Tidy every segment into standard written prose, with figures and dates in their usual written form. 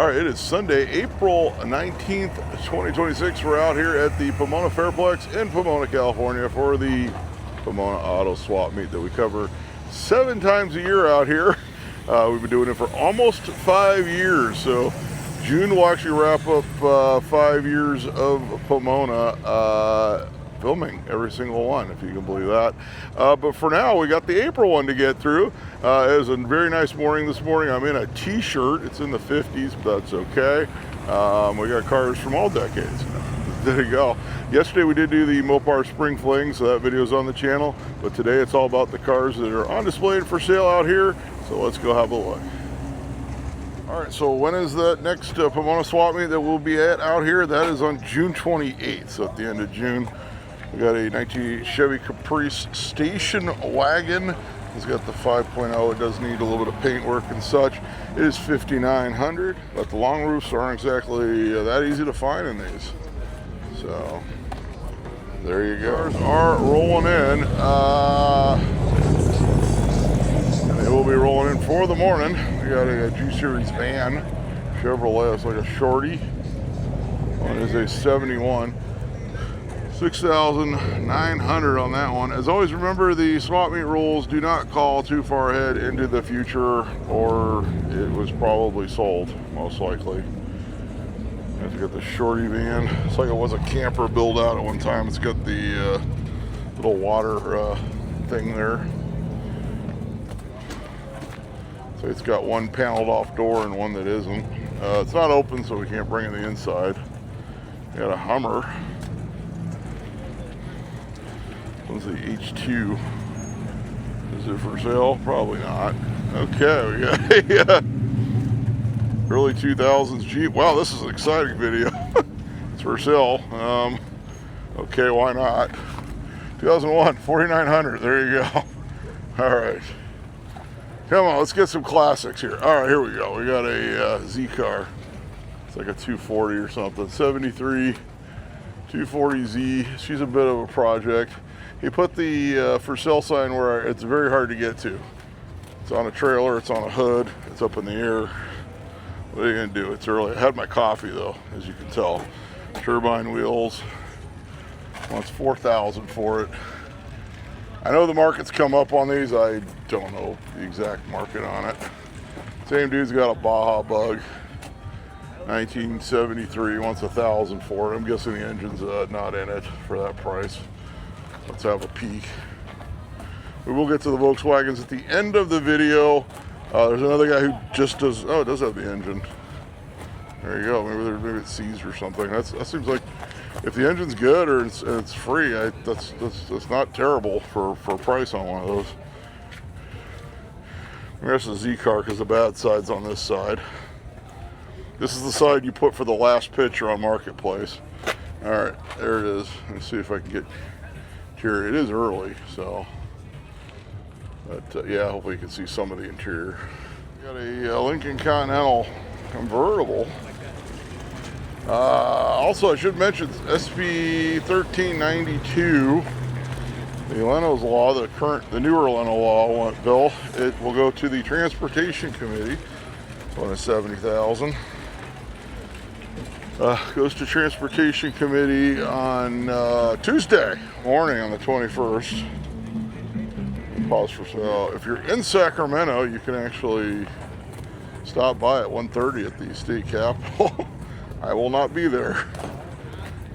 All right, it is Sunday, April 19th, 2026. We're out here at the Pomona Fairplex in Pomona, California for the Pomona Auto Swap Meet that we cover 7 times a year out here. We've been doing it for almost 5 years. So June will actually wrap up 5 years of Pomona filming every single one, if you can believe that. But for now, we got the April one to get through. It was a very nice morning this morning. I'm in a t-shirt. It's in the 50s, but that's okay. We got cars from all decades. There you go. Yesterday we did do the Mopar Spring Fling, so that video is on the channel. But today it's all about the cars that are on display and for sale out here. So let's go have a look. All right, so when is that next Pomona Swap Meet that we'll be at out here? That is on June 28th, so at the end of June. We got a 1988 Chevy Caprice station wagon. It's got the 5.0. It does need a little bit of paint work and such. It is $5,900, but the long roofs aren't exactly that easy to find in these. So there you go. Cars are rolling in. And they will be rolling in for the morning. We got a G-Series van, Chevrolet. It's like a shorty. One is a 71. 6,900 on that one. As always, remember the swap meet rules: do not call too far ahead into the future, or it was probably sold, most likely. Have to get the shorty van. It's like it was a camper build out at one time. It's got the little water thing there. So it's got one paneled off door and one that isn't. It's not open, so we can't bring in the inside. We got a Hummer. What's the H2? Is it for sale? Probably not. Okay, we got a early 2000s Jeep. Wow, this is an exciting video. It's for sale. Okay, why not? 2001, 4,900. There you go. All right. Come on, let's get some classics here. All right, here we go. We got a Z car. It's like a 240 or something. 73 240Z. She's a bit of a project. He put the for sale sign where it's very hard to get to. It's on a trailer, it's on a hood, it's up in the air. What are you gonna do? It's early. I had my coffee though, as you can tell. Turbine wheels. Wants $4,000 for it. I know the market's come up on these. I don't know the exact market on it. Same dude's got a Baja Bug. 1973, wants $1,000 for it. I'm guessing the engine's not in it for that price. Let's have a peek. We will get to the Volkswagens at the end of the video. There's another guy who just does, oh, it does have the engine. There you go, maybe it's seized or something. That seems like, if the engine's good or it's free, that's not terrible for a price on one of those. There's a Z car because the bad side's on this side. This is the side you put for the last picture on Marketplace. All right, there it is. Let me see if I can get here. It is early, so, but yeah, hopefully you can see some of the interior. We got a Lincoln Continental convertible. Also, I should mention SB 1392. The Leno's law, the newer Leno law bill, it will go to the Transportation Committee. On a 70,000. Goes to Transportation Committee on Tuesday morning on the 21st. Pause for sale. If you're in Sacramento, you can actually stop by at 1:30 at the state capitol. I will not be there.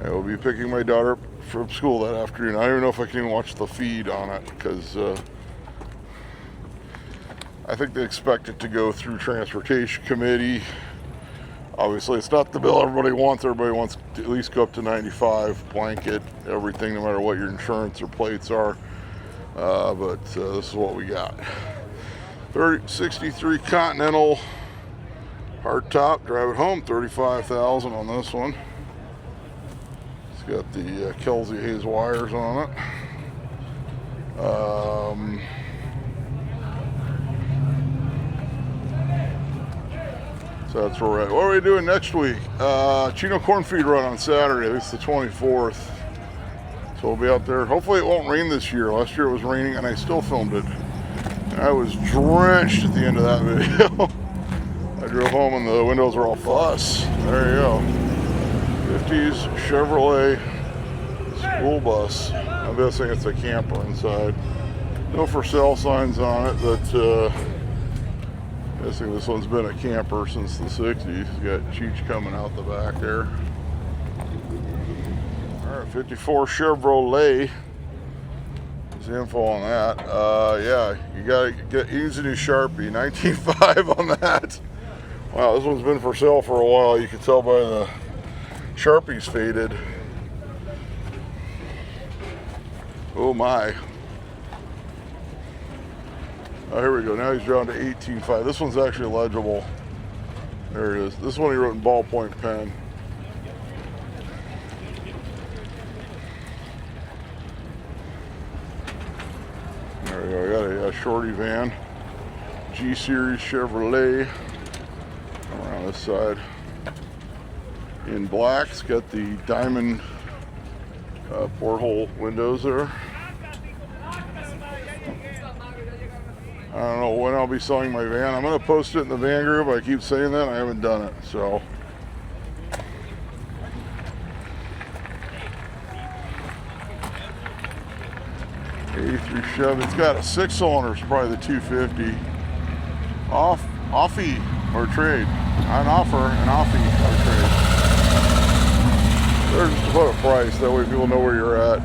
I will be picking my daughter up from school that afternoon. I don't even know if I can even watch the feed on it because I think they expect it to go through Transportation Committee. Obviously, it's not the bill everybody wants. Everybody wants to at least go up to 95, blanket, everything, no matter what your insurance or plates are. But this is what we got. 63 Continental hardtop, drive it home, 35,000 on this one. It's got the Kelsey Hayes wires on it. So that's where we're at. What are we doing next week? Chino Corn Feed Run on Saturday. It's the 24th. So we'll be out there. Hopefully it won't rain this year. Last year it was raining and I still filmed it. And I was drenched at the end of that video. I drove home and the windows are all bus. There you go. 50s Chevrolet school bus. I'm guessing it's a camper inside. No for sale signs on it, but I'm guessing this one's been a camper since the 60s. It's got Cheech coming out the back there. All right, 54 Chevrolet. There's info on that. Yeah, you gotta get use a new Sharpie. 19.5 on that. Wow, this one's been for sale for a while. You can tell by the Sharpie's faded. Oh my. Oh, here we go. Now he's down to 18.5. This one's actually legible. There it is. This one he wrote in ballpoint pen. There we go. I got a shorty van. G-Series Chevrolet. Around this side. In black. It's got the diamond porthole windows there. I don't know when I'll be selling my van. I'm going to post it in the van group. I keep saying that. I haven't done it. So. '83 Chevy. It's got a 6-cylinder. It's probably the 250. Offie or trade. On offer and offie or trade. There's just to put a price. That way people know where you're at.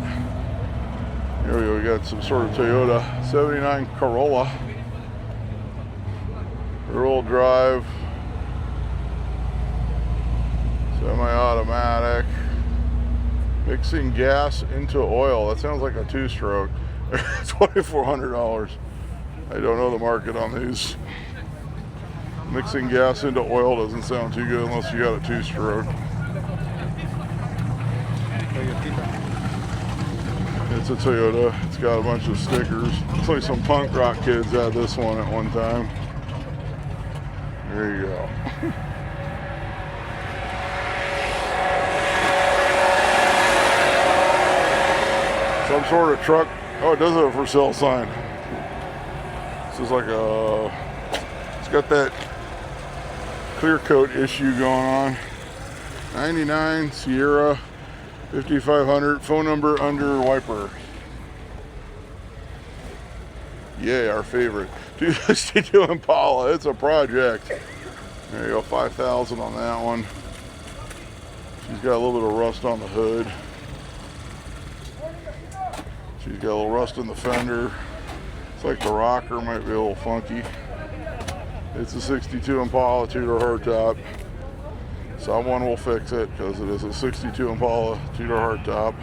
Here we go. We got some sort of Toyota 79 Corolla. Rear-wheel drive, semi-automatic, mixing gas into oil. That sounds like a two-stroke. $2,400. I don't know the market on these. Mixing gas into oil doesn't sound too good unless you got a two-stroke. It's a Toyota. It's got a bunch of stickers. Looks like some punk rock kids had this one at one time. There you go. Some sort of truck. Oh, it does have a for sale sign. This is like a, it's got that clear coat issue going on. 99 Sierra 5500, phone number under wiper. Yay, our favorite. 262 Impala, it's a project. There you go, 5,000 on that one. She's got a little bit of rust on the hood. She's got a little rust in the fender. It's like the rocker might be a little funky. It's a 62 Impala, two-door hardtop. Someone will fix it because it is a 62 Impala, two-door hardtop.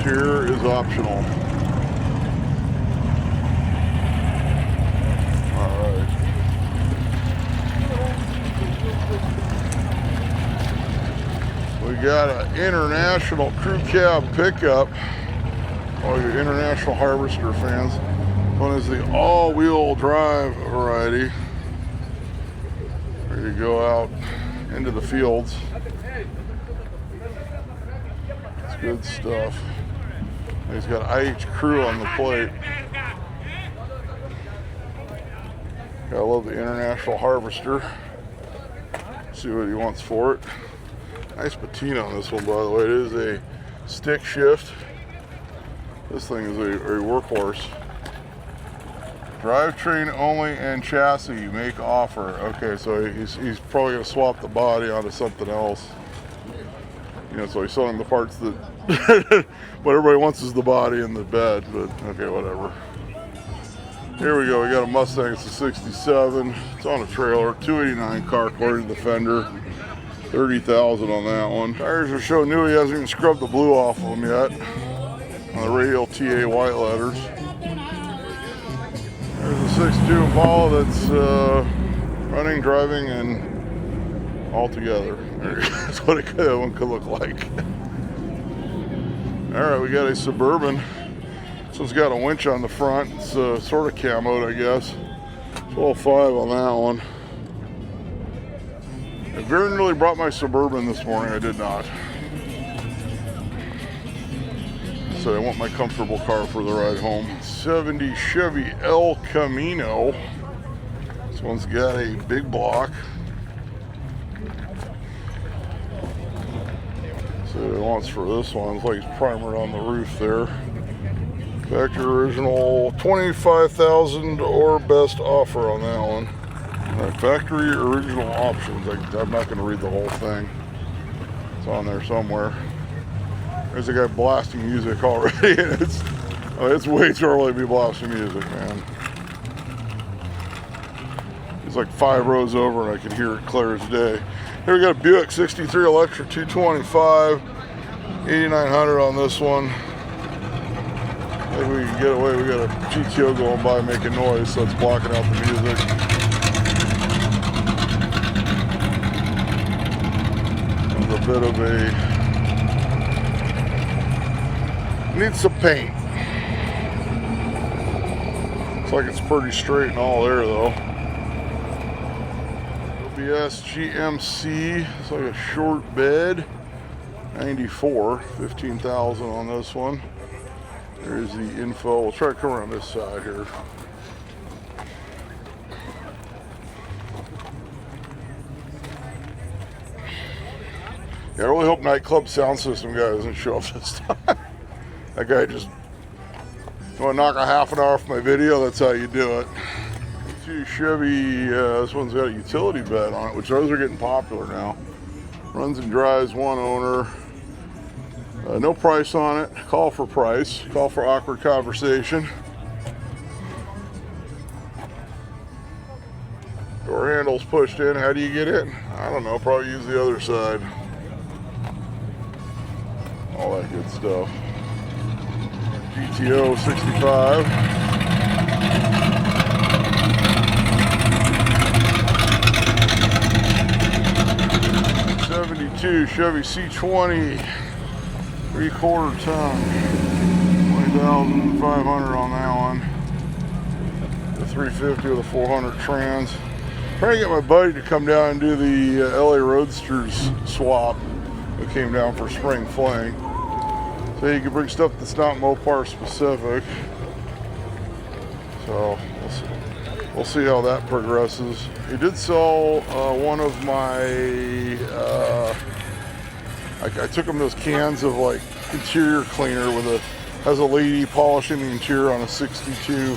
Interior is optional. All right. We got an international crew cab pickup. All you international harvester fans. One is the all-wheel drive variety. Ready to go out into the fields. It's good stuff. He's got IH Crew on the plate. I love the international harvester. See what he wants for it. Nice patina on this one, by the way. It is a stick shift. This thing is a workhorse. Drivetrain only and chassis, make offer. Okay, so he's probably gonna swap the body onto something else. You know, so he's selling the parts that what everybody wants is the body and the bed, but okay, whatever. Here we go, we got a Mustang, it's a 67. It's on a trailer, 289 car according to the fender. 30,000 on that one. Tires are so new, he hasn't even scrubbed the blue off of them yet. On the radial TA white letters. There's a 62 Impala that's running, driving, and all together. That's what that one could look like. All right, we got a Suburban. This one's got a winch on the front. It's sort of camoed, I guess. 12.5 on that one. I very nearly brought my Suburban this morning. I did not. said, I want my comfortable car for the ride home. 70 Chevy El Camino. This one's got a big block. So it wants for this one, it's like it's primered on the roof there. Factory original, 25,000 or best offer on that one. Factory original options. I'm not going to read the whole thing. It's on there somewhere. There's a guy blasting music already, and it's way too early to be blasting music, man. It's like 5 rows over, and I can hear it clear as day. Here we got a Buick 63 Electra 225, 8,900 on this one. Maybe we can get away. We got a GTO going by making noise, so it's blocking out the music. There's a bit of a needs some paint. Looks like it's pretty straight and all there though. OBS GMC. It's like a short bed. 94, 15,000 on this one. There's the info. We'll try to come around this side here. Yeah, I really hope Nightclub Sound System guy doesn't show up this time. That guy just, you want to knock a half an hour off my video, that's how you do it. See Chevy, this one's got a utility bed on it, which those are getting popular now. Runs and drives, one owner. No price on it. Call for price. Call for awkward conversation. Door handle's pushed in. How do you get in? I don't know. Probably use the other side. All that good stuff. GTO 65. '72 Chevy C20. 3/4 ton, 20,500 on that one. The 350 with a 400 trans. Trying to get my buddy to come down and do the LA Roadsters swap. We came down for spring fling. So you can bring stuff that's not Mopar specific. So we'll see how that progresses. He did sell one of my. I took him those cans of like interior cleaner has a lady polishing the interior on a 62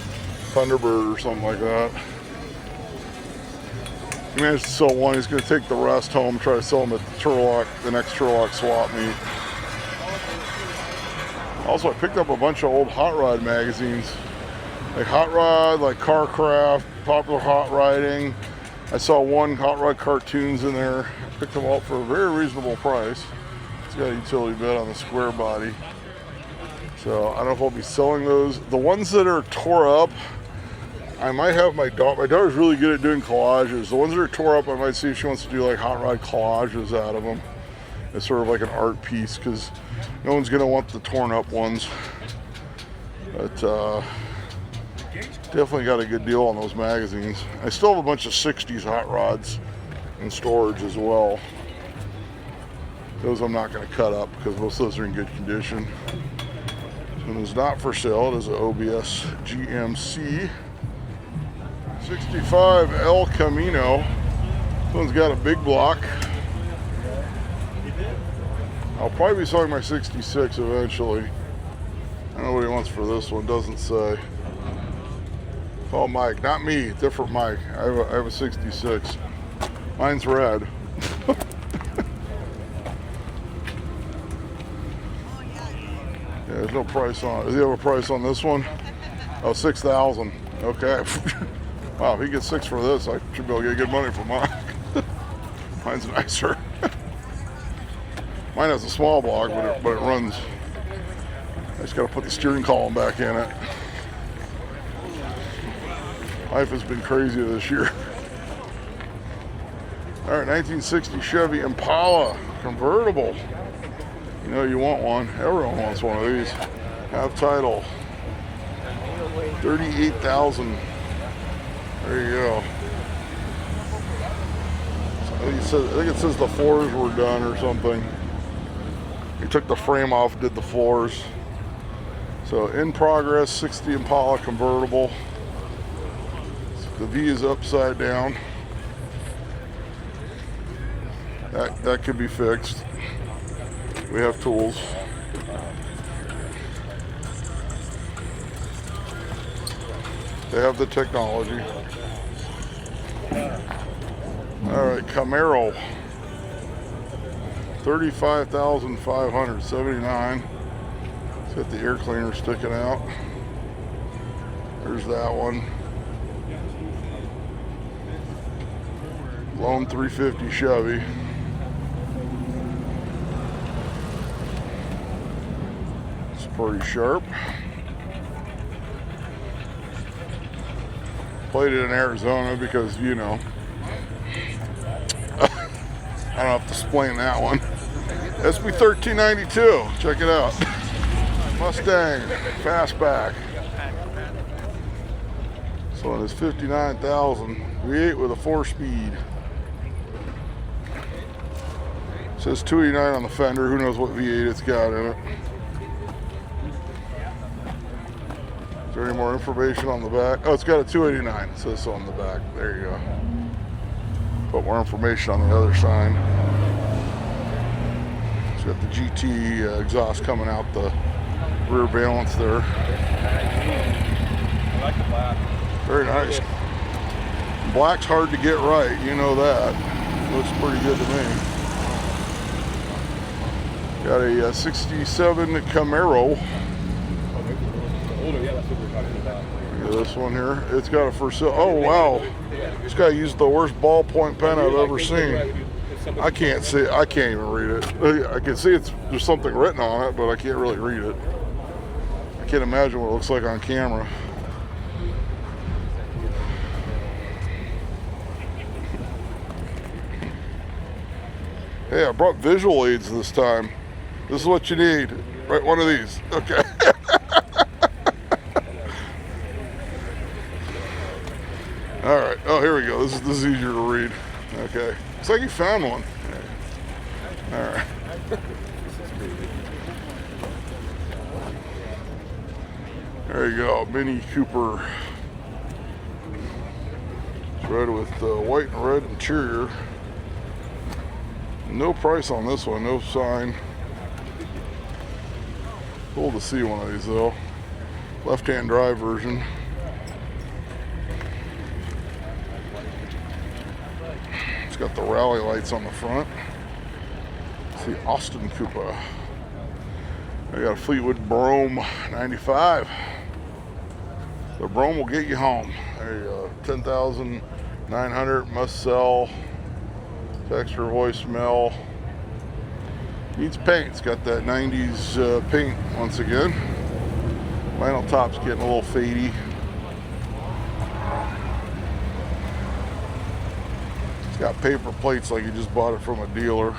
Thunderbird or something like that. He managed to sell one. He's going to take the rest home, try to sell them at the next Turlock Swap Meet. Also, I picked up a bunch of old hot rod magazines, like Hot Rod, like Carcraft, Popular Hot Riding. I saw one Hot Rod cartoons in there. Picked them up for a very reasonable price. It's got a utility bed on the square body. So I don't know if I'll be selling those. The ones that are tore up, I might have my daughter's really good at doing collages. The ones that are tore up, I might see if she wants to do like hot rod collages out of them. It's sort of like an art piece because no one's gonna want the torn up ones. But definitely got a good deal on those magazines. I still have a bunch of 60s hot rods in storage as well. Those I'm not going to cut up because most of those are in good condition. This one is not for sale. It is an OBS GMC 65 El Camino. This one's got a big block. I'll probably be selling my 66 eventually. I don't know what he wants for this one. Doesn't say. Call Mike. Not me. Different Mike. I have a 66. Mine's red. Yeah, there's no price on it. Does he have a price on this one? Oh, 6,000. Okay. Wow, if he gets 6 for this, I should be able to get good money for mine. Mine's nicer. Mine has a small block, but it runs. I just got to put the steering column back in it. Life has been crazy this year. All right, 1960 Chevy Impala convertible. You know you want one. Everyone wants one of these. Have title. 38,000. There you go. I think it says the floors were done or something. He took the frame off, did the floors. So in progress, 60 Impala convertible. The V is upside down. That could be fixed. We have tools. They have the technology. All right, Camaro. 35,579. It's got the air cleaner sticking out. There's that one. Lone 350 Chevy. It's pretty sharp. Played it in Arizona because, you know, I don't have to explain that one. SB 1392, check it out. Mustang, fastback. So it is 59,000. V8 with a 4-speed. Says 289 on the fender. Who knows what V8 it's got in it? Is there any more information on the back? Oh, it's got a 289. It says so on the back. There you go. Put more information on the other side. It's got the GT exhaust coming out the rear valance there. I like the black. Very nice. Black's hard to get right, you know that. Looks pretty good to me. Got a 67 Camaro. Look at this one here. It's got a for sale. Oh wow! This guy used the worst ballpoint pen I've ever seen. I can't see. I can't even read it. I can see there's something written on it, but I can't really read it. I can't imagine what it looks like on camera. Hey, I brought visual aids this time. This is what you need. Right, one of these. Okay. All right. Oh, here we go. This is easier to read. Okay. Looks like you found one. All right. There you go. Mini Cooper. It's red with white and red interior. No price on this one, no sign. Cool to see one of these though. Left-hand drive version. It's got the rally lights on the front. It's the Austin Coupe. I got a Fleetwood Brougham 95. The Brougham will get you home. There you go. 10,900 must sell. Extra voicemail. Needs paint. It's got that 90s paint once again. Vinyl top's getting a little fadey. It's got paper plates like you just bought it from a dealer.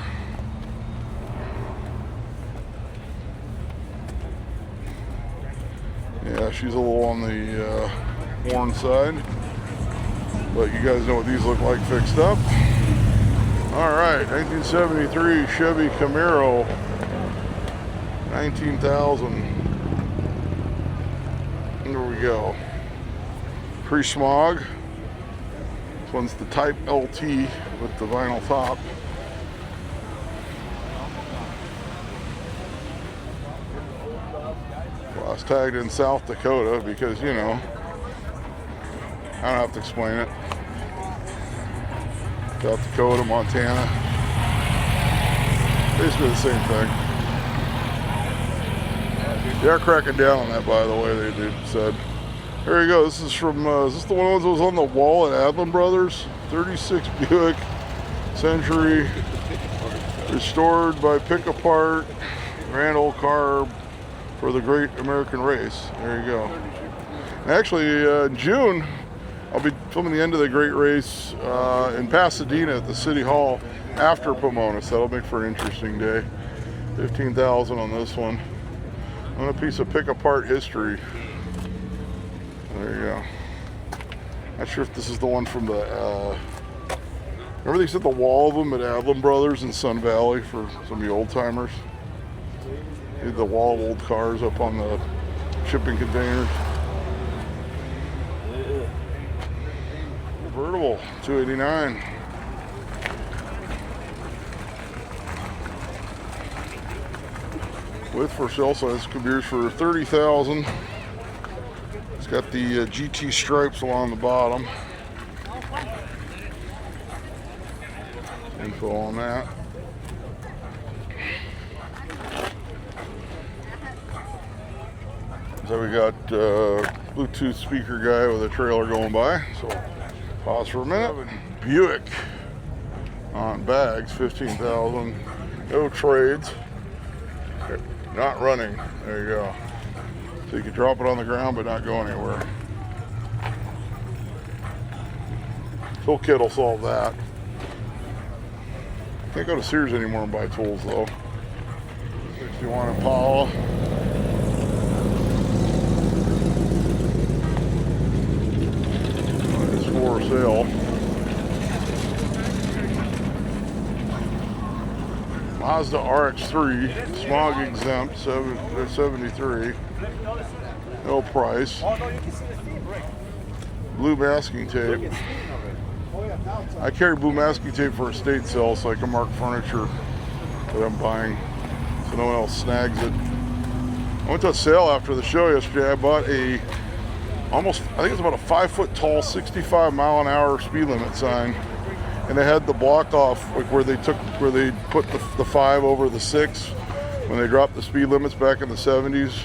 Yeah, she's a little on the worn side. But you guys know what these look like fixed up. All right, 1973 Chevy Camaro, 19,000. Here we go. Pre-smog. This one's the Type LT with the vinyl top. Well, I was tagged in South Dakota because, you know, I don't have to explain it. South Dakota, Montana. Basically the same thing. They are cracking down on that, by the way, they said. There you go. This is from, is this the one that was on the wall at Adlin Brothers? 36 Buick Century. Restored by Pick Apart. Grand old car for the Great American Race. There you go. Actually, in June, I'll be filming the end of the Great Race in Pasadena at the City Hall after Pomona, so that'll make for an interesting day. 15,000 on this one. On a piece of pick-apart history. There you go. Not sure if this is the one from the, remember they said the wall of them at Adlin Brothers in Sun Valley for some of the old timers? The wall of old cars up on the shipping containers. Convertible, $289. With for sale size could be yours for $30,000. It's got the GT stripes along the bottom. Info on that. So we got Bluetooth speaker guy with a trailer going by. So pause for a minute. Buick on bags, $15,000. No trades. Not running. There you go. So you can drop it on the ground but not go anywhere. Toolkit will solve that. Can't go to Sears anymore and buy tools though. 61 Impala. It's for sale. Mazda RX-3, smog exempt, 73. No price. Blue masking tape. I carry blue masking tape for estate sale so I can mark furniture that I'm buying so no one else snags it. I went to a sale after the show yesterday. I bought I think it's about a 5-foot tall, 65-mile-an-hour speed limit sign. And they had the block off, like where they put the 5 over the 6 when they dropped the speed limits back in the 70s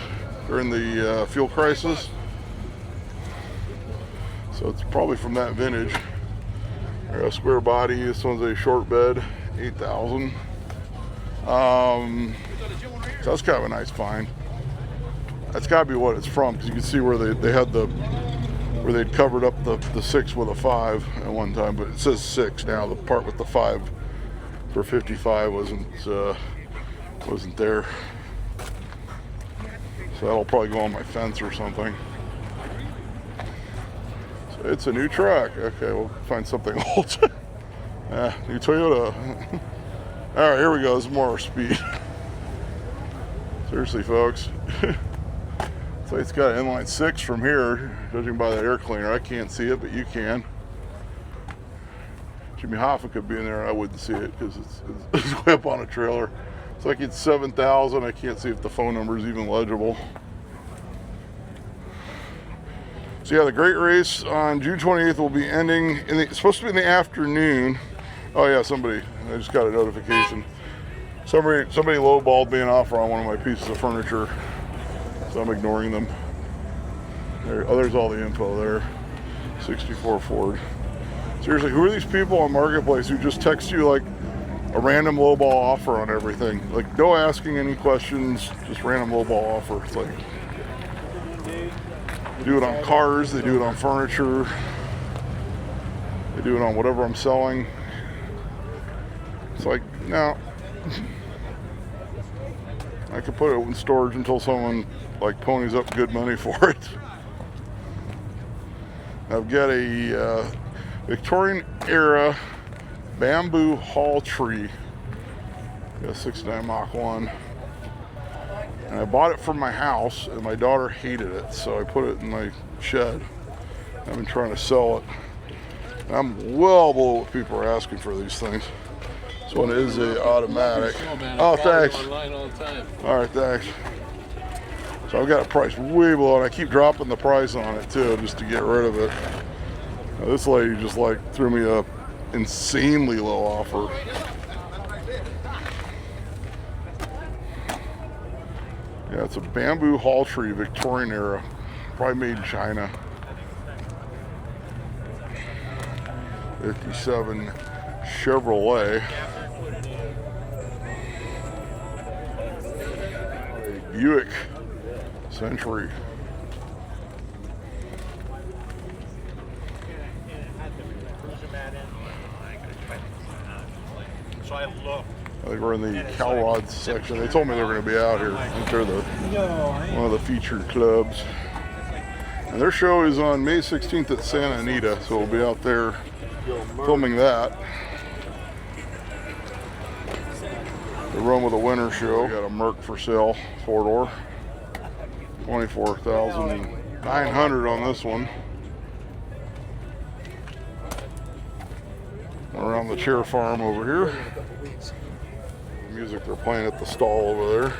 during the fuel crisis. So it's probably from that vintage. A square body. This one's a short bed, $8,000. So that's kind of a nice find. That's got to be what it's from, because you can see where they had where they'd covered up the 6 with a 5 at one time, but it says 6 now. The part with the 5 for 55 wasn't there. So that'll probably go on my fence or something. So it's a new truck. Okay, we'll find something old. New Toyota. All right, here we go. This is more speed. Seriously, folks. So it's got an inline 6 from here, judging by that air cleaner. I can't see it, but you can. Jimmy Hoffa could be in there and I wouldn't see it because it's way up on a trailer. It's like it's 7,000. I can't see if the phone number is even legible. So yeah, the Great Race on June 28th will be ending. It's supposed to be in the afternoon. Oh yeah, I just got a notification. Somebody lowballed me an offer on one of my pieces of furniture. So I'm ignoring them. There's all the info there. 64 Ford. Seriously, who are these people on Marketplace who just text you like a random lowball offer on everything? Like, no asking any questions, just random lowball offer. It's like, they do it on cars, they do it on furniture, they do it on whatever I'm selling. It's like, no. I could put it in storage until someone like ponies up good money for it. I've got a Victorian era bamboo hall tree. Got a 69 Mach 1. And I bought it from my house and my daughter hated it, so I put it in my shed. I've been trying to sell it. And I'm well below what people are asking for these things. This one is a automatic. Oh, thanks. All right, thanks. So I've got a price way below, and I keep dropping the price on it too, just to get rid of it. Now, this lady just like threw me a insanely low offer. Yeah, it's a bamboo hall tree, Victorian era, probably made in China. 57 Chevrolet. Buick Century. I think we're in the cow rods section. They told me they were going to be out here. I think they're one of the featured clubs. And their show is on May 16th at Santa Anita, so we'll be out there filming that. The Run with the Winter show. We got a Merc for sale, 4-door. $24,900 on this one. Around the chair farm over here. The music they're playing at the stall over there.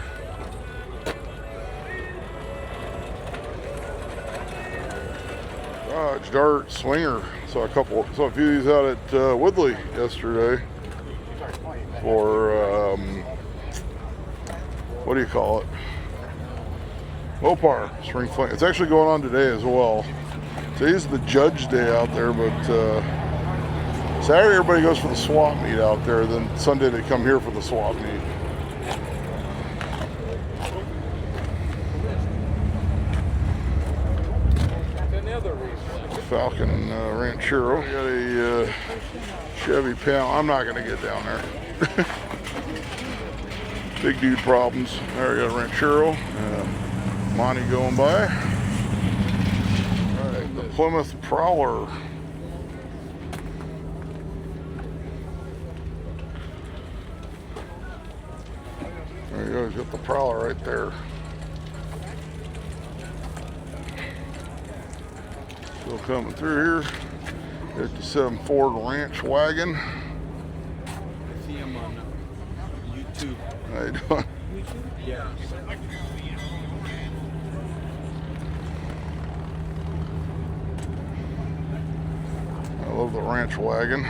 Dodge Dart Swinger. Saw a few of these out at Woodley yesterday for what do you call it? Mopar Spring Fling. It's actually going on today as well. Today's the Judge Day out there, but Saturday everybody goes for the swap meet out there. Then Sunday they come here for the swap meet. Falcon Ranchero. Got a Chevy panel. I'm not going to get down there. Big dude problems. There we got a Ranchero. Monty going by. All right, the Plymouth Prowler. There you go. He's got the Prowler right there. Still coming through here. 57 Ford Ranch wagon. I see him on YouTube. How you doing? Yeah. I love the ranch wagon.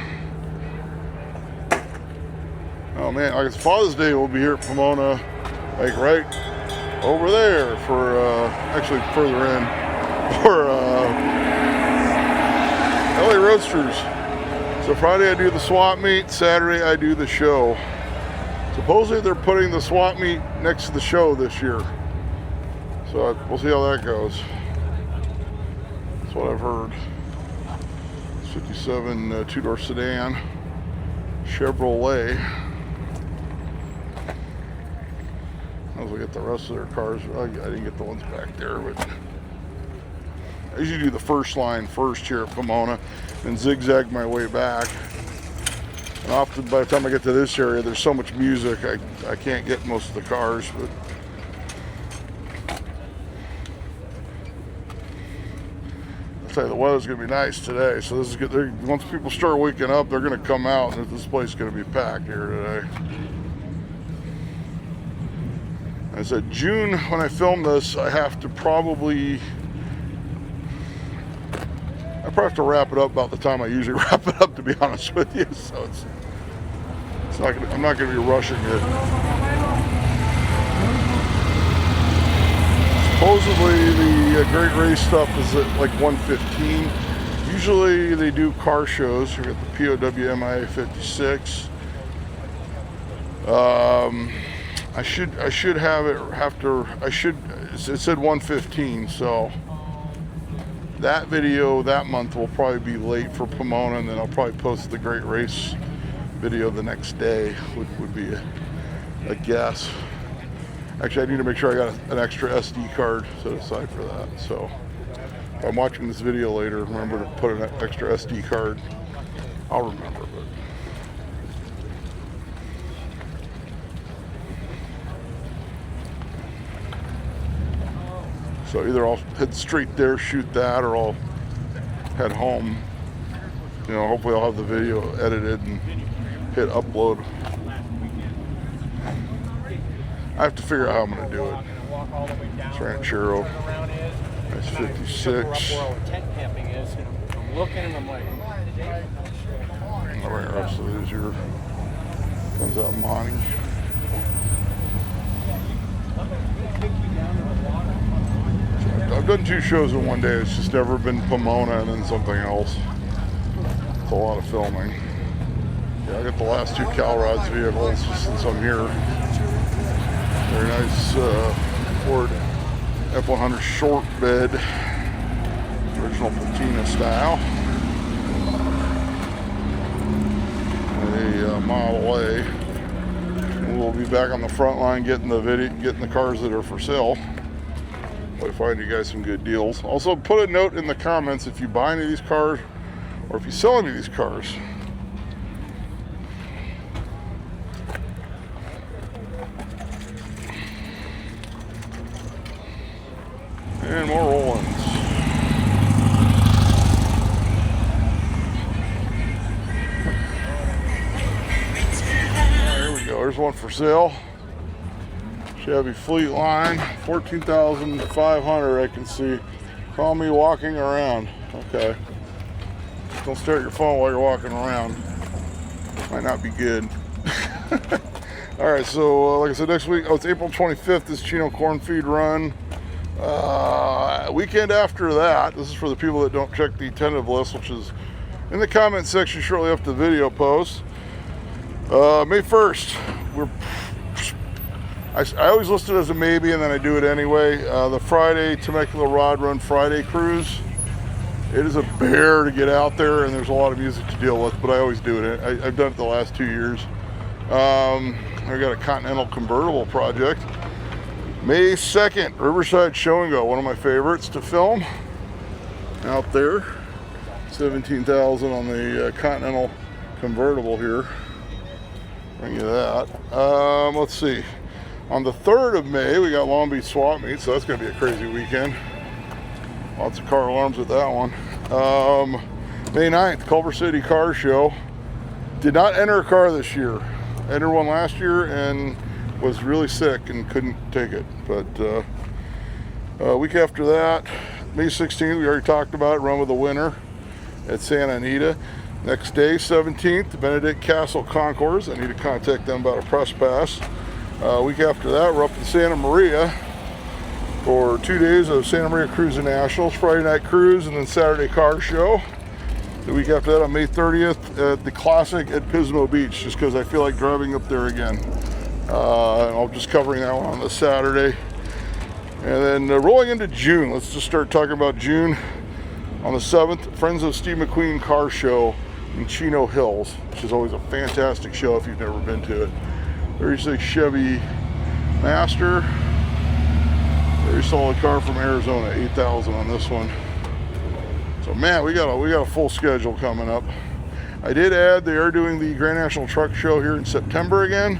Oh man, like it's Father's Day, we'll be here at Pomona, like right over there for, actually further in, for LA Roadsters. So Friday I do the swap meet, Saturday I do the show. Supposedly they're putting the swap meet next to the show this year. So we'll see how that goes. That's what I've heard. 57 two-door sedan Chevrolet. As we get the rest of their cars, I didn't get the ones back there, but I usually do the first line first here at Pomona and zigzag my way back. And often by the time I get to this area, there's so much music I can't get most of the cars, but I'll tell you, the weather's going to be nice today, so this is good. Once people start waking up, they're going to come out, and this place is going to be packed here today. I said June, when I film this, I probably have to wrap it up about the time I usually wrap it up, to be honest with you. So it's not gonna, I'm not going to be rushing it. Supposedly the Great Race stuff is at like 1:15. Usually they do car shows. We got the POWMIA 56. I should have it after. It said 1:15, so that video that month will probably be late for Pomona, and then I'll probably post the Great Race video the next day. Would be a guess. Actually, I need to make sure I got an extra SD card set aside for that. So if I'm watching this video later, remember to put an extra SD card. I'll remember, but. So either I'll head straight there, shoot that, or I'll head home. You know, hopefully I'll have the video edited and hit upload. I have to figure out how I'm going to do it. It's Ranchero. That's 56. I'm looking and I'm like, All right, the rest of these here. Comes out Monty. I've done 2 shows in one day. It's just never been Pomona and then something else. It's a lot of filming. Yeah, I got the last 2 Camaros vehicles just since I'm here. Very nice Ford F100 short bed, original patina style. A Model A. And we'll be back on the front line getting the cars that are for sale. Hopefully find you guys some good deals. Also, put a note in the comments if you buy any of these cars or if you sell any of these cars. there's one for sale. Chevy Fleet Line, 14,500 I can see. Call me walking around. Okay. Don't start your phone while you're walking around. Might not be good. All right, so like I said, next week, it's April 25th, this Chino Corn Feed Run. Weekend after that, this is for the people that don't check the tentative list, which is in the comment section shortly after the video post. May 1st, I always list it as a maybe and then I do it anyway. The Friday Temecula Rod Run Friday cruise. It is a bear to get out there and there's a lot of music to deal with, but I always do it. I've done it the last 2 years. I got a Continental convertible project. May 2nd, Riverside Show and Go, one of my favorites to film out there. 17,000 on the Continental convertible here. Bring you that. Let's see. On the 3rd of May, we got Long Beach Swap Meet, so that's going to be a crazy weekend. Lots of car alarms with that one. May 9th, Culver City Car Show. Did not enter a car this year. Entered one last year and was really sick and couldn't take it. But a week after that, May 16th, we already talked about it, Run with the Winner at Santa Anita. Next day, 17th, Benedict Castle Concours. I need to contact them about a press pass. Week after that, we're up in Santa Maria for 2 days of Santa Maria Cruising Nationals, Friday night cruise, and then Saturday car show. The week after that, on May 30th, at the Classic at Pismo Beach, just because I feel like driving up there again. I'm just covering that one on the Saturday. And then rolling into June, let's just start talking about June. On the 7th, Friends of Steve McQueen Car Show in Chino Hills, which is always a fantastic show if you've never been to it. 36 Chevy Master. Very solid car from Arizona, 8,000 on this one. So man, we got a full schedule coming up. I did add, they are doing the Grand National Truck Show here in September again.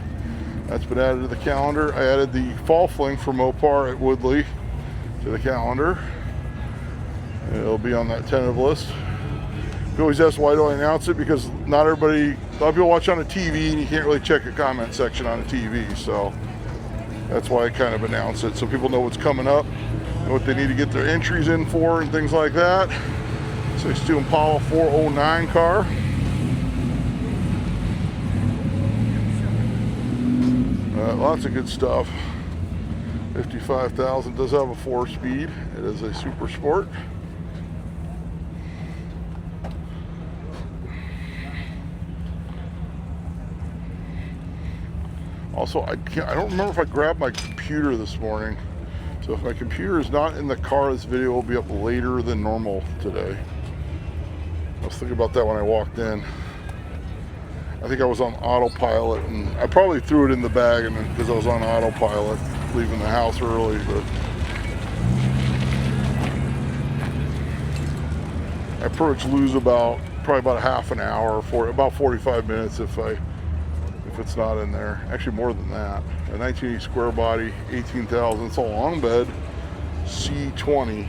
That's been added to the calendar. I added the Fall Fling for Mopar at Woodley to the calendar. It'll be on that tentative list. You always ask why do I announce it, because not everybody, a lot of people watch on a TV and you can't really check a comment section on a TV, so that's why I kind of announce it, so people know what's coming up and what they need to get their entries in for and things like that. 62 Impala 409 car. Lots of good stuff. 55,000, does have a 4-speed. It is a super sport. Also, I don't remember if I grabbed my computer this morning. So if my computer is not in the car, this video will be up later than normal today. I was thinking about that when I walked in. I think I was on autopilot, and I probably threw it in the bag and because I was on autopilot, leaving the house early, but I pretty much lose probably about a half an hour, about 45 minutes if it's not in there. Actually more than that. A 1980 square body, 18,000. It's a long bed, C20.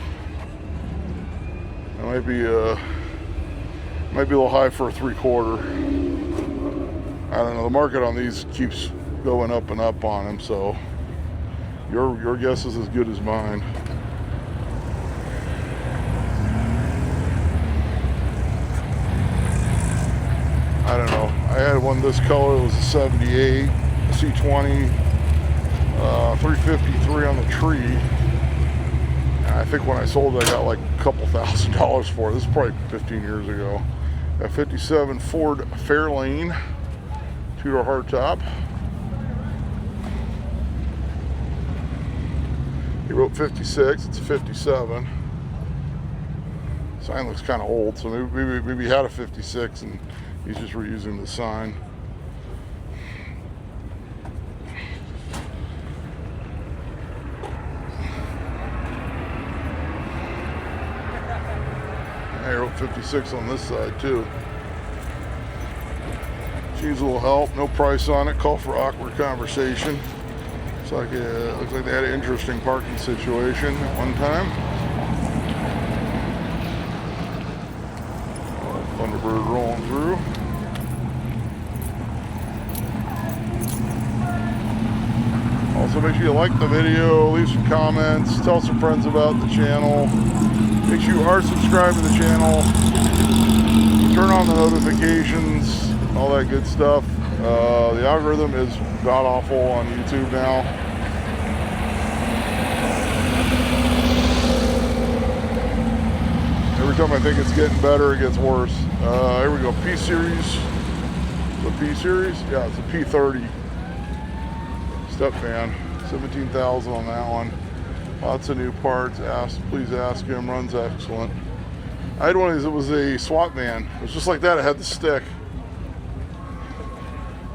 It might be a little high for a 3/4. I don't know. The market on these keeps going up and up on them, so your guess is as good as mine. I don't know. I had one this color. It was a 78, a C20, 353 on the tree. And I think when I sold it, I got like a couple $1,000s for it. This is probably 15 years ago. A 57 Ford Fairlane, 2-door hardtop. He wrote 56. It's a 57. Sign looks kind of old, so maybe he had a 56 and he's just reusing the sign. I wrote 56 on this side too. She needs a little help. No price on it. Call for awkward conversation. Looks like they had an interesting parking situation at one time. Thunderbird rolling through. So make sure you like the video, leave some comments, tell some friends about the channel. Make sure you are subscribed to the channel. Turn on the notifications, all that good stuff. The algorithm is god awful on YouTube now. Every time I think it's getting better, it gets worse. Here we go, P-Series. The P-Series? Yeah, it's a P30 step fan. 17,000 on that one. Lots of new parts. Please ask him. Runs excellent. I had one of these. It was a swap van. It was just like that. It had the stick.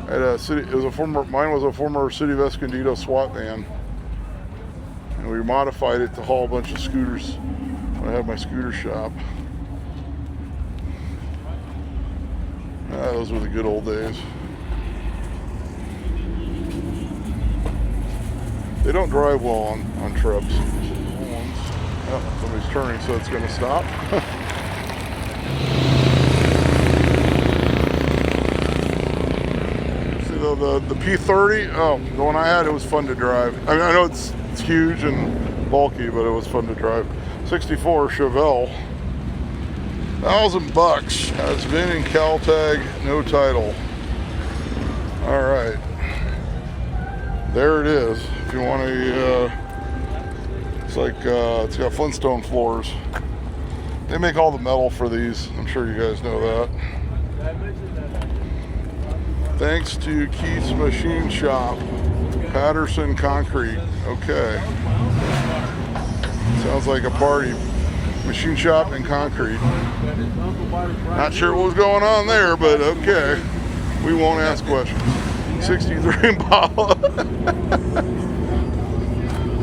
I had a city. It was a former. Mine was a former City of Escondido swap van, and we modified it to haul a bunch of scooters when I had my scooter shop. Those were the good old days. They don't drive well on trips. Oh, somebody's turning, so it's going to stop. See the P30? Oh, the one I had, it was fun to drive. I mean, I know it's huge and bulky, but it was fun to drive. 64 Chevelle. $1,000. Has VIN and Cal tag, no title. All right. There it is. If you want to, it's got Flintstone floors. They make all the metal for these. I'm sure you guys know that. Thanks to Keith's Machine Shop, Patterson Concrete. Okay. Sounds like a party. Machine shop and concrete. Not sure what was going on there, but okay. We won't ask questions. 63 Impala.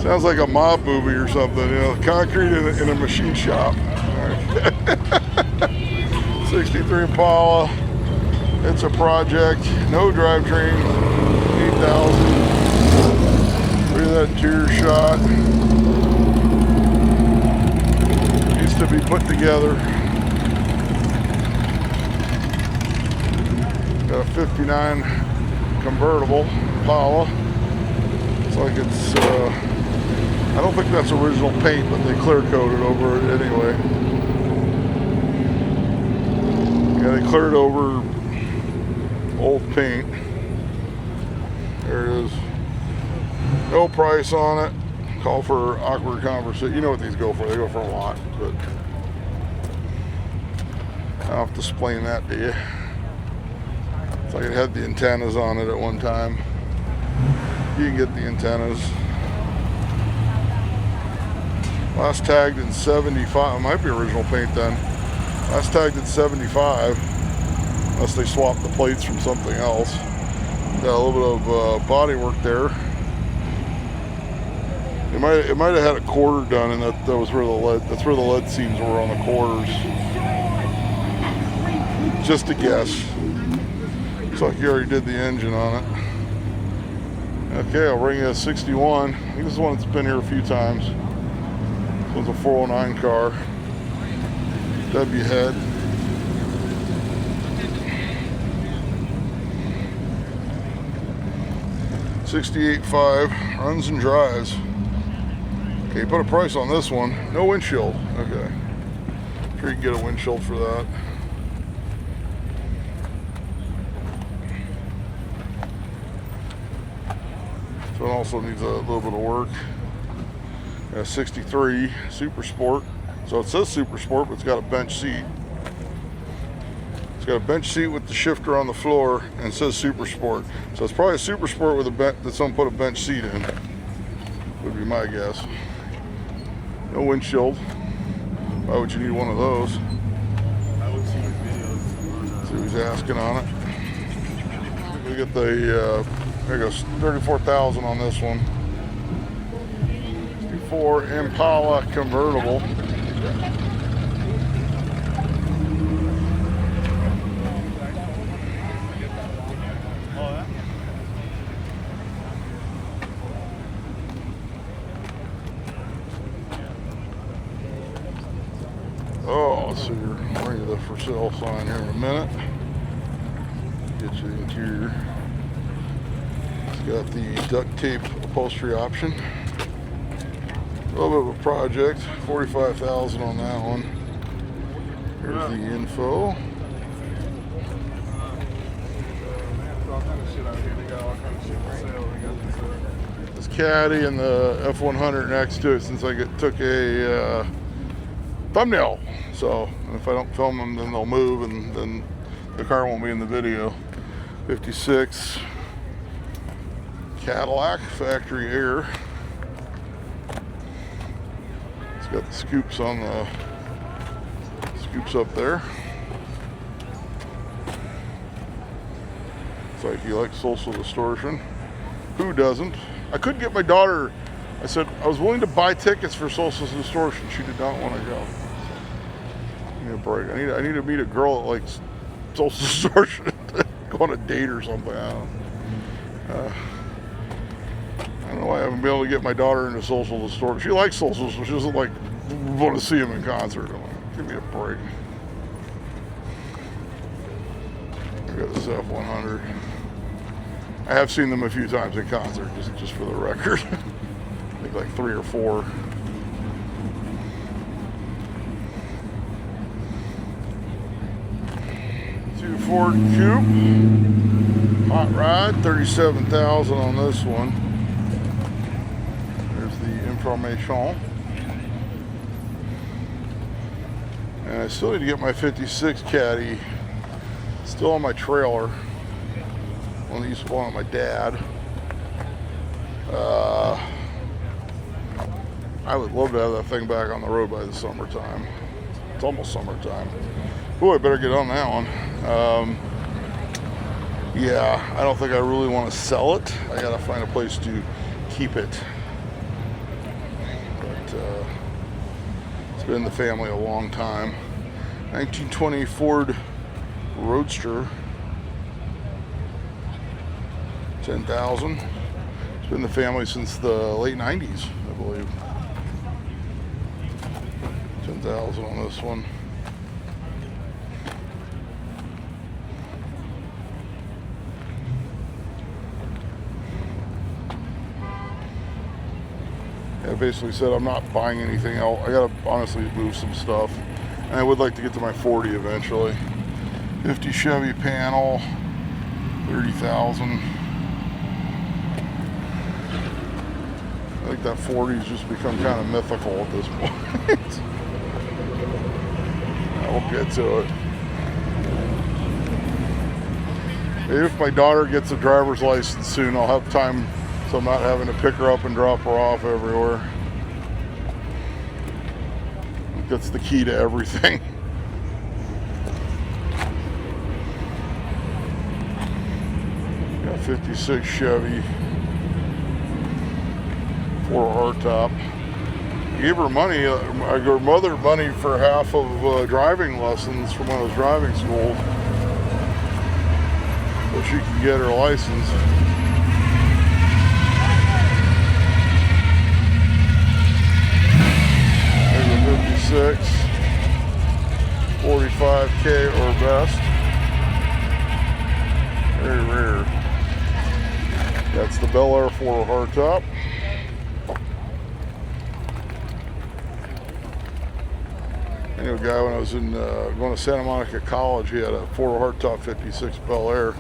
Sounds like a mob movie or something, you know, concrete in a machine shop. Right. 63 Impala. It's a project. No drivetrain. 8,000. Look at that interior shot. Needs to be put together. Got a 59 convertible Impala. It's like it's I don't think that's original paint, but they clear coated over it anyway. Yeah, they cleared over old paint. There it is. No price on it. Call for awkward conversation. You know what these go for. They go for a lot, but I'll have to explain that to you. It's like it had the antennas on it at one time. You can get the antennas. Last tagged in 75. It might be original paint then. Last tagged in 75. Unless they swapped the plates from something else. Got a little bit of body work there. It might have had a quarter done, and that was where the lead. That's where the lead seams were on the quarters. Just a guess. Looks like you already did the engine on it. Okay, I'll bring you a 61. I think this is one that's been here a few times. This one's a 409 car. W head. $68.5. Runs and drives. Okay, you put a price on this one. No windshield. Okay. I'm sure you can get a windshield for that. This one also needs a little bit of work. 63 Super Sport. So it says Super Sport, but it's got a bench seat. It's got a bench seat with the shifter on the floor, and it says Super Sport. So it's probably a Super Sport with a that someone put a bench seat in. Would be my guess. No windshield. Why would you need one of those? I would see videos. See what he's asking on it. We get the there goes 34,000 on this one. 64 Impala convertible. Oh, let's see here. I'll bring you the for sale sign here in a minute. Get you the interior. Got the duct tape upholstery option. A little bit of a project. 45,000 on that one. Here's the info. This caddy and the F100 next to it, since I took a thumbnail. So if I don't film them, then they'll move, and then the car won't be in the video. 56 Cadillac factory air. It's got the scoops on the scoops up there. It's like you like social distortion. Who doesn't? I couldn't get my daughter. I said I was willing to buy tickets for social distortion. She did not want to go. I need a break. I need to meet a girl that likes social distortion. Go on a date or something. I don't know why I haven't been able to get my daughter into social distortion. She likes social distortion. She doesn't like want to see him in concert. I'm like, give me a break. I got this F100. I have seen them a few times in concert, just for the record. I think like 3 or 4. Ford Coupe, hot rod, 37,000 on this one. There's the information. And I still need to get my 56 Caddy, still on my trailer. One that used to belong to my dad. I would love to have that thing back on the road by the summertime. It's almost summertime. Ooh, I better get on that one. Yeah, I don't think I really want to sell it. I gotta find a place to keep it. But it's been in the family a long time. 1920 Ford Roadster, 10,000. It's been in the family since the late 90s, I believe. 10,000 on this one. I basically said I'm not buying anything else. I gotta honestly move some stuff, and I would like to get to my 40 eventually. 50 Chevy panel, 30,000. I think that 40's just become kind of mythical at this point. We'll get to it. Maybe if my daughter gets a driver's license soon, I'll have time. So I'm not having to pick her up and drop her off everywhere. That's the key to everything. Got 56 Chevy, 4 hardtop. Gave her money. I gave her mother money for half of driving lessons from when I was driving school, so she could get her license. There's a 56, 45K or best. Very rare. That's the Bel Air 4 hardtop. I knew a guy when I was in going to Santa Monica College. He had a 4 hardtop 56 Bel Air,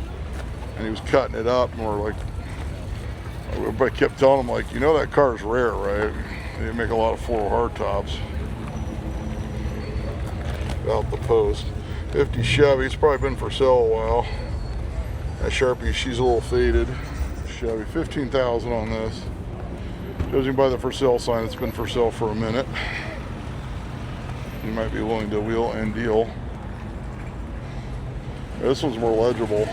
and he was cutting it up. And we're like, everybody kept telling him, like, you know that car is rare, right? They make a lot of 4 hardtops. Out the post. 50 Chevy. It's probably been for sale a while. That Sharpie, she's a little faded. Chevy, 15,000 on this. Judging by the for sale sign, it's been for sale for a minute. You might be willing to wheel and deal. This one's more legible.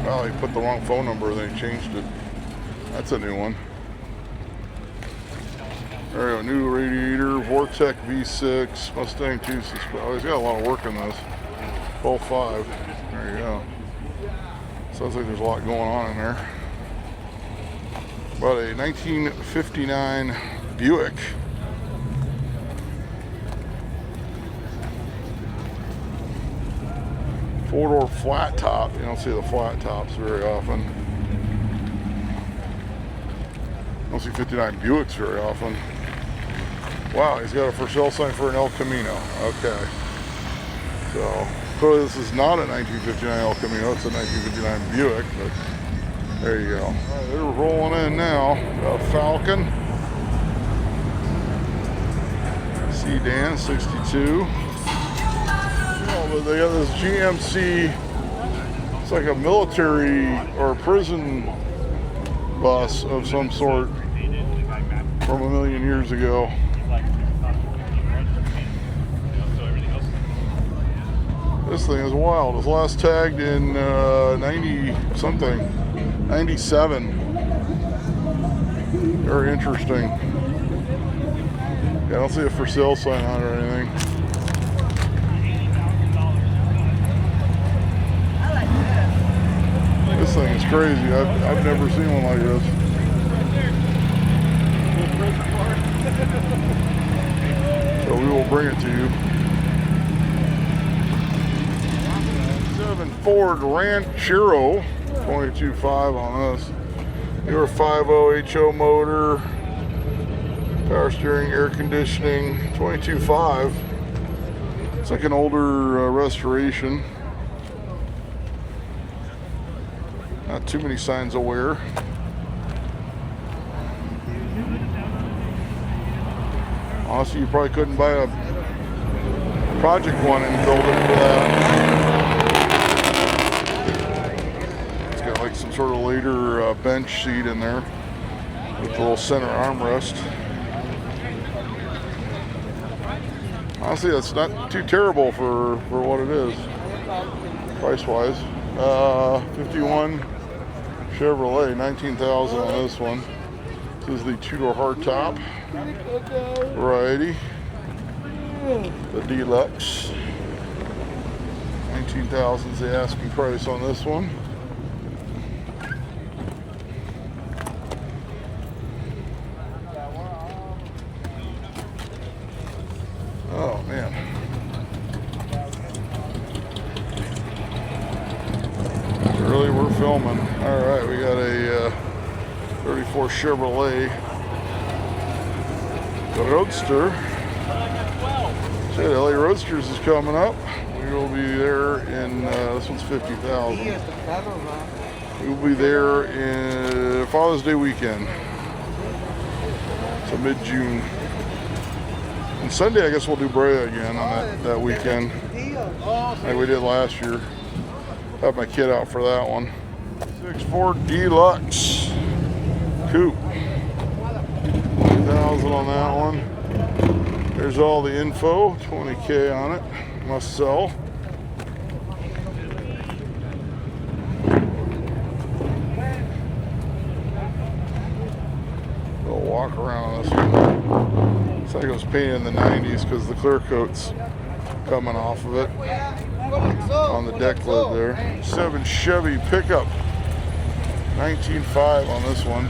Oh, he put the wrong phone number, then he changed it. That's a new one. There we go, new radiator, Vortec V6, Mustang 2. Oh, he's got a lot of work in this. 12.5. There you go. Sounds like there's a lot going on in there. About a 1959 Buick. Four-door flat top. You don't see the flat tops very often. Don't see 59 Buicks very often. Wow, he's got a for sale sign for an El Camino. Okay. So, clearly this is not a 1959 El Camino, it's a 1959 Buick, but there you go. All right, they're rolling in now. Got a Falcon. Sedan, 62. Oh, but they got this GMC, it's like a military or prison bus of some sort from a million years ago. This thing is wild. It was last tagged in 90 something, 97. Very interesting. Yeah, I don't see a for sale sign on it or anything. This thing is crazy. I've never seen one like this. So we will bring it to you. 7 Ford Ranchero, 22.5 on this. Your 5.0 HO motor, power steering, air conditioning, 22.5. It's like an older restoration. Not too many signs of wear. Honestly, you probably couldn't buy a project one and build it for that. It's got like some sort of later bench seat in there with a little center armrest. Honestly, that's not too terrible for what it is, price-wise. 51 Chevrolet, 19,000 on this one. This is the two-door hardtop variety, the deluxe. 19,000 is the asking price on this one. Oh man. Really, we're filming. All right, we got a 34 Chevrolet Roadster. Say, the LA Roadsters is coming up. We will be there in, this one's 50,000. We will be there in Father's Day weekend. So mid-June. And Sunday, I guess we'll do Brea again on that weekend, like we did last year. Have my kid out for that one. 6 Ford Deluxe Coupe. 2,000 on that one. There's all the info. 20K on it. Must sell. We'll walk around on this one. Looks like it was painted in the 90s because the clear coat's coming off of it. On the deck lid there. 7 Chevy pickup. 19.5 on this one.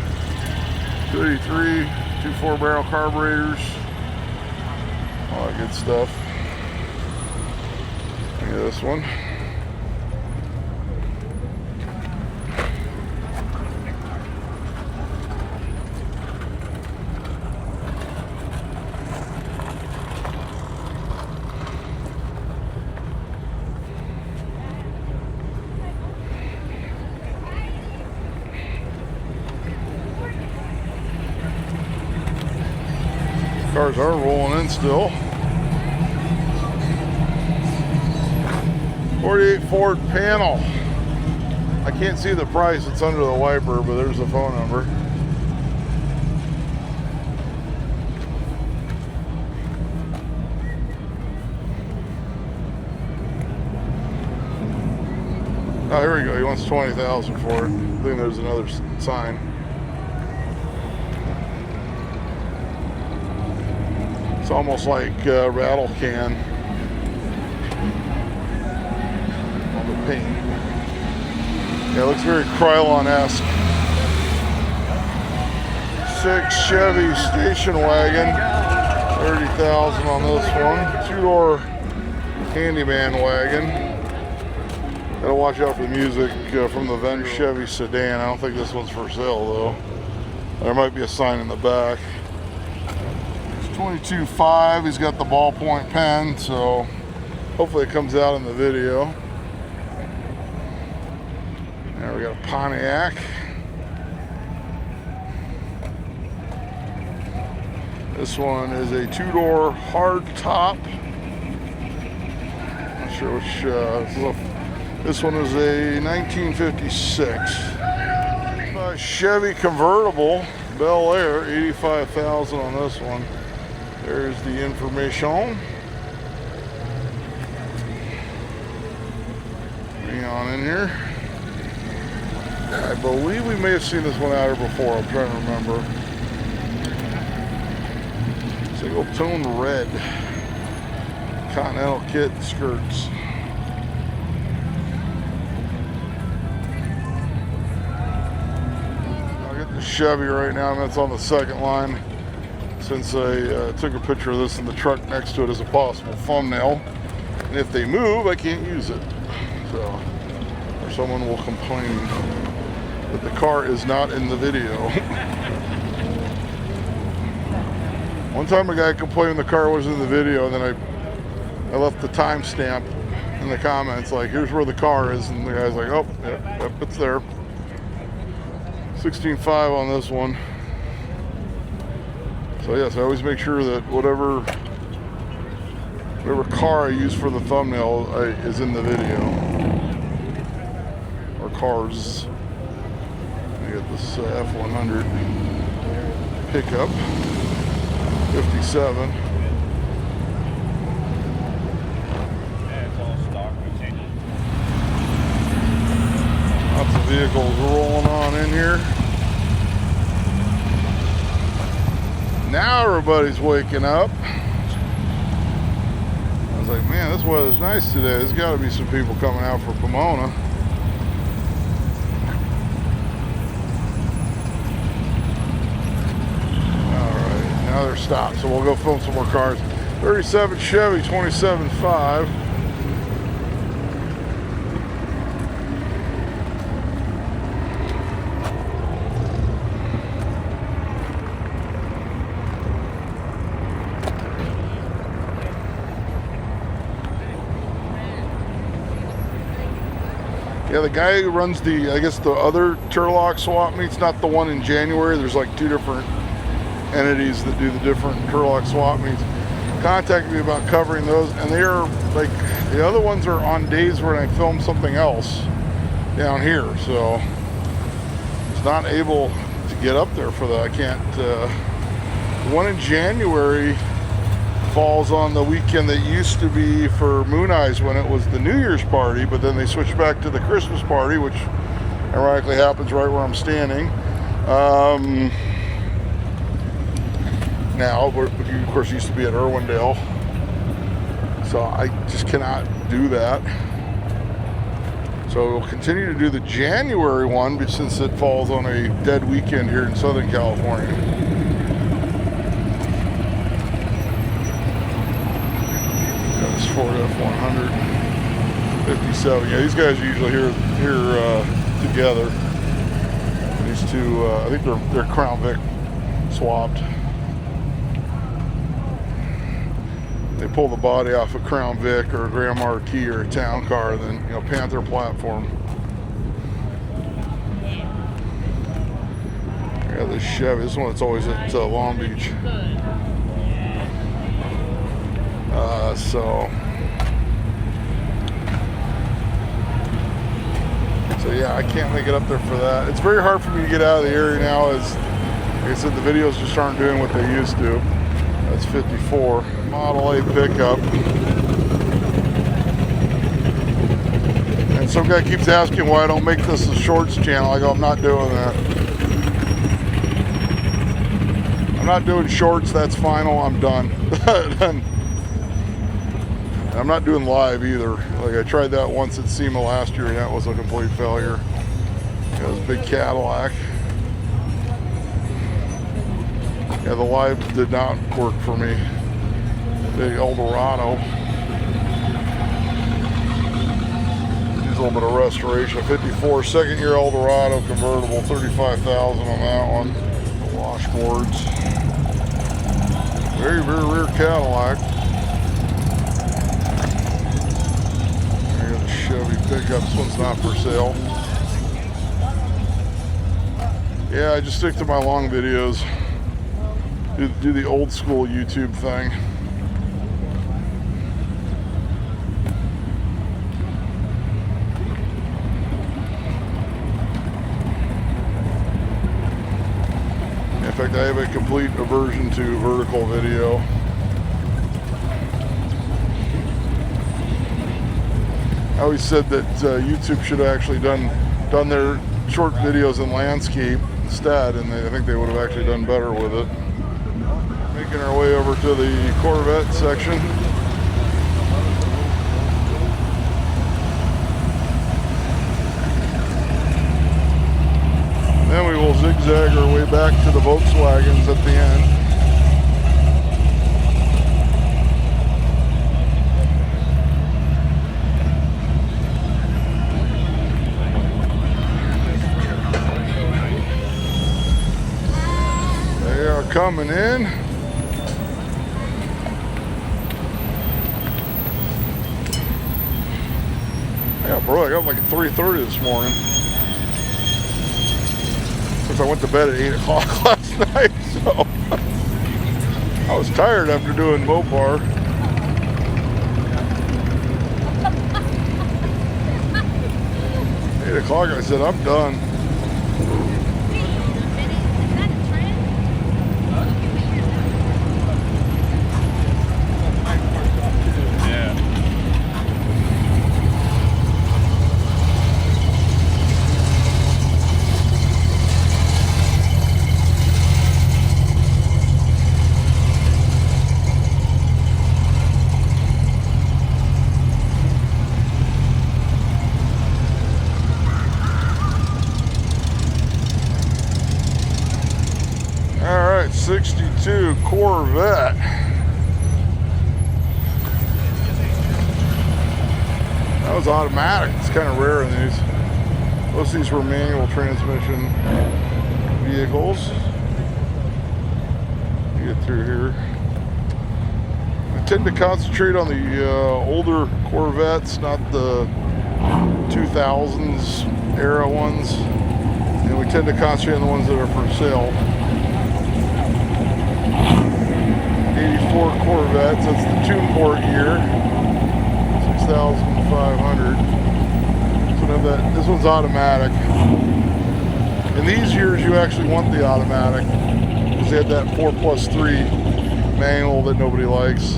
33, 2 4-barrel carburetors. All that good stuff. Look at this one. Cars are rolling in still. 48 Ford panel. I can't see the price, it's under the wiper, but there's the phone number. Oh, here we go. He wants 20,000 for it. I think there's another sign. It's almost like rattle can on the paint. Yeah, it looks very Krylon-esque. 6 Chevy station wagon, 30,000 on this one. 2-door handyman wagon. Gotta watch out for the music from the then Chevy sedan. I don't think this one's for sale though. There might be a sign in the back. It's 22.5. He's got the ballpoint pen, so hopefully it comes out in the video. There we got a Pontiac. This one is a two-door hard top. Not sure which. This one is a 1956 Chevy convertible, Bel Air, 85,000 on this one. There's the information. Hang on in here. I believe we may have seen this one out here before. I'm trying to remember. Single tone red. Continental kit skirts. I'll get the Chevy right now, and that's on the second line. Since I took a picture of this in the truck next to it as a possible thumbnail. And if they move, I can't use it. So, or someone will complain that the car is not in the video. One time a guy complained the car was in the video, and then I left the timestamp in the comments, like, here's where the car is, and the guy's like, oh, yep, it's there. 16.5 on this one. So yes, I always make sure that whatever car I use for the thumbnail is in the video. Or cars. I got this F100 pickup, 57. Yeah, it's all stock. We change it. Lots of vehicles rolling on in here. Now everybody's waking up. I was like, man, this weather's nice today. There's got to be some people coming out for Pomona. Now they're stopped, so we'll go film some more cars. 37 Chevy, 27.5. Yeah, the guy who runs the, I guess the other Turlock swap meets, not the one in January. There's like two different entities that do the different Turlock swap meets, contacted me about covering those, and they are like, the other ones are on days when I film something else down here, so it's not able to get up there for that. I can't. The one in January falls on the weekend that used to be for Moon Eyes when it was the New Year's party, but then they switched back to the Christmas party, which ironically happens right where I'm standing. Now, but of course, used to be at Irwindale, so I just cannot do that. So we'll continue to do the January one, but since it falls on a dead weekend here in Southern California. Got this Ford F100, 57. Yeah, these guys are usually here together. These two, I think they're Crown Vic swapped. They pull the body off a Crown Vic or a Grand Marquis or a town car, then Panther platform. Yeah, this Chevy. This one that's always at Long Beach. So yeah, I can't make it up there for that. It's very hard for me to get out of the area now, as like I said, the videos just aren't doing what they used to. That's 54. Model A pickup. And some guy keeps asking why I don't make this a shorts channel. I go, I'm not doing that. I'm not doing shorts, that's final, I'm done. I'm not doing live either. Like, I tried that once at SEMA last year and that was a complete failure. It was a big Cadillac. Yeah, the live did not work for me. Big Eldorado. These little bit of restoration. 54 second year Eldorado convertible, 35,000 on that one. The washboards. Very, very rare Cadillac. There's a Chevy pickup. This one's not for sale. Yeah, I just stick to my long videos. Do the old school YouTube thing. In fact, I have a complete aversion to vertical video. I always said that YouTube should have actually done their short videos in landscape instead, and I think they would have actually done better with it. Making our way over to the Corvette section. Then we will zigzag our way back to the Volkswagens at the end. They are coming in. Yeah, bro, I got up like at 3:30 this morning. Since I went to bed at 8 o'clock last night, so I was tired after doing Mopar. 8 o'clock, I said, I'm done. All right, 62 Corvette. That was automatic. It's kind of rare in these. Most of these were manual transmission vehicles. Get through here. I tend to concentrate on the older Corvettes, not the 2000s era ones. And we tend to concentrate on the ones that are for sale. 84 Corvettes, that's the tune port year. 6,500. This one's automatic. In these years, you actually want the automatic because they had that 4+3 manual that nobody likes.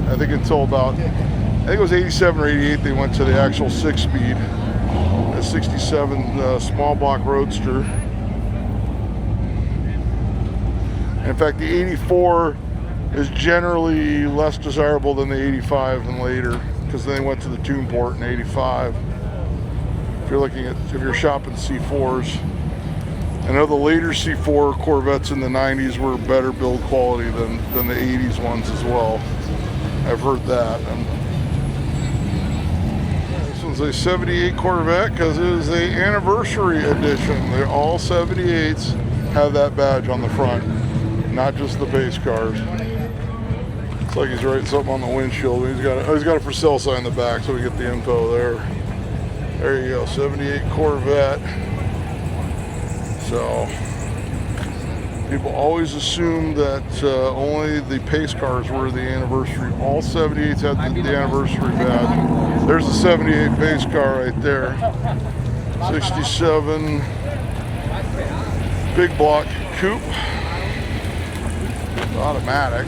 I think until about, I think it was 87 or 88, they went to the actual 6-speed. A 67 small block Roadster. In fact, the 84 is generally less desirable than the 85 and later, because then they went to the tune port in 85. If you're shopping C4s, I know the later C4 Corvettes in the 90s were better build quality than the 80s ones as well. I've heard that. This one's a 78 Corvette because it is the anniversary edition. All 78s have that badge on the front, not just the base cars. It's like he's writing something on the windshield. He's got a for sale sign in the back, so we get the info there. There you go, 78 Corvette. So people always assume that only the pace cars were the anniversary. All 78s had the anniversary badge. There's a 78 pace car right there. 67 big block coupe, automatic.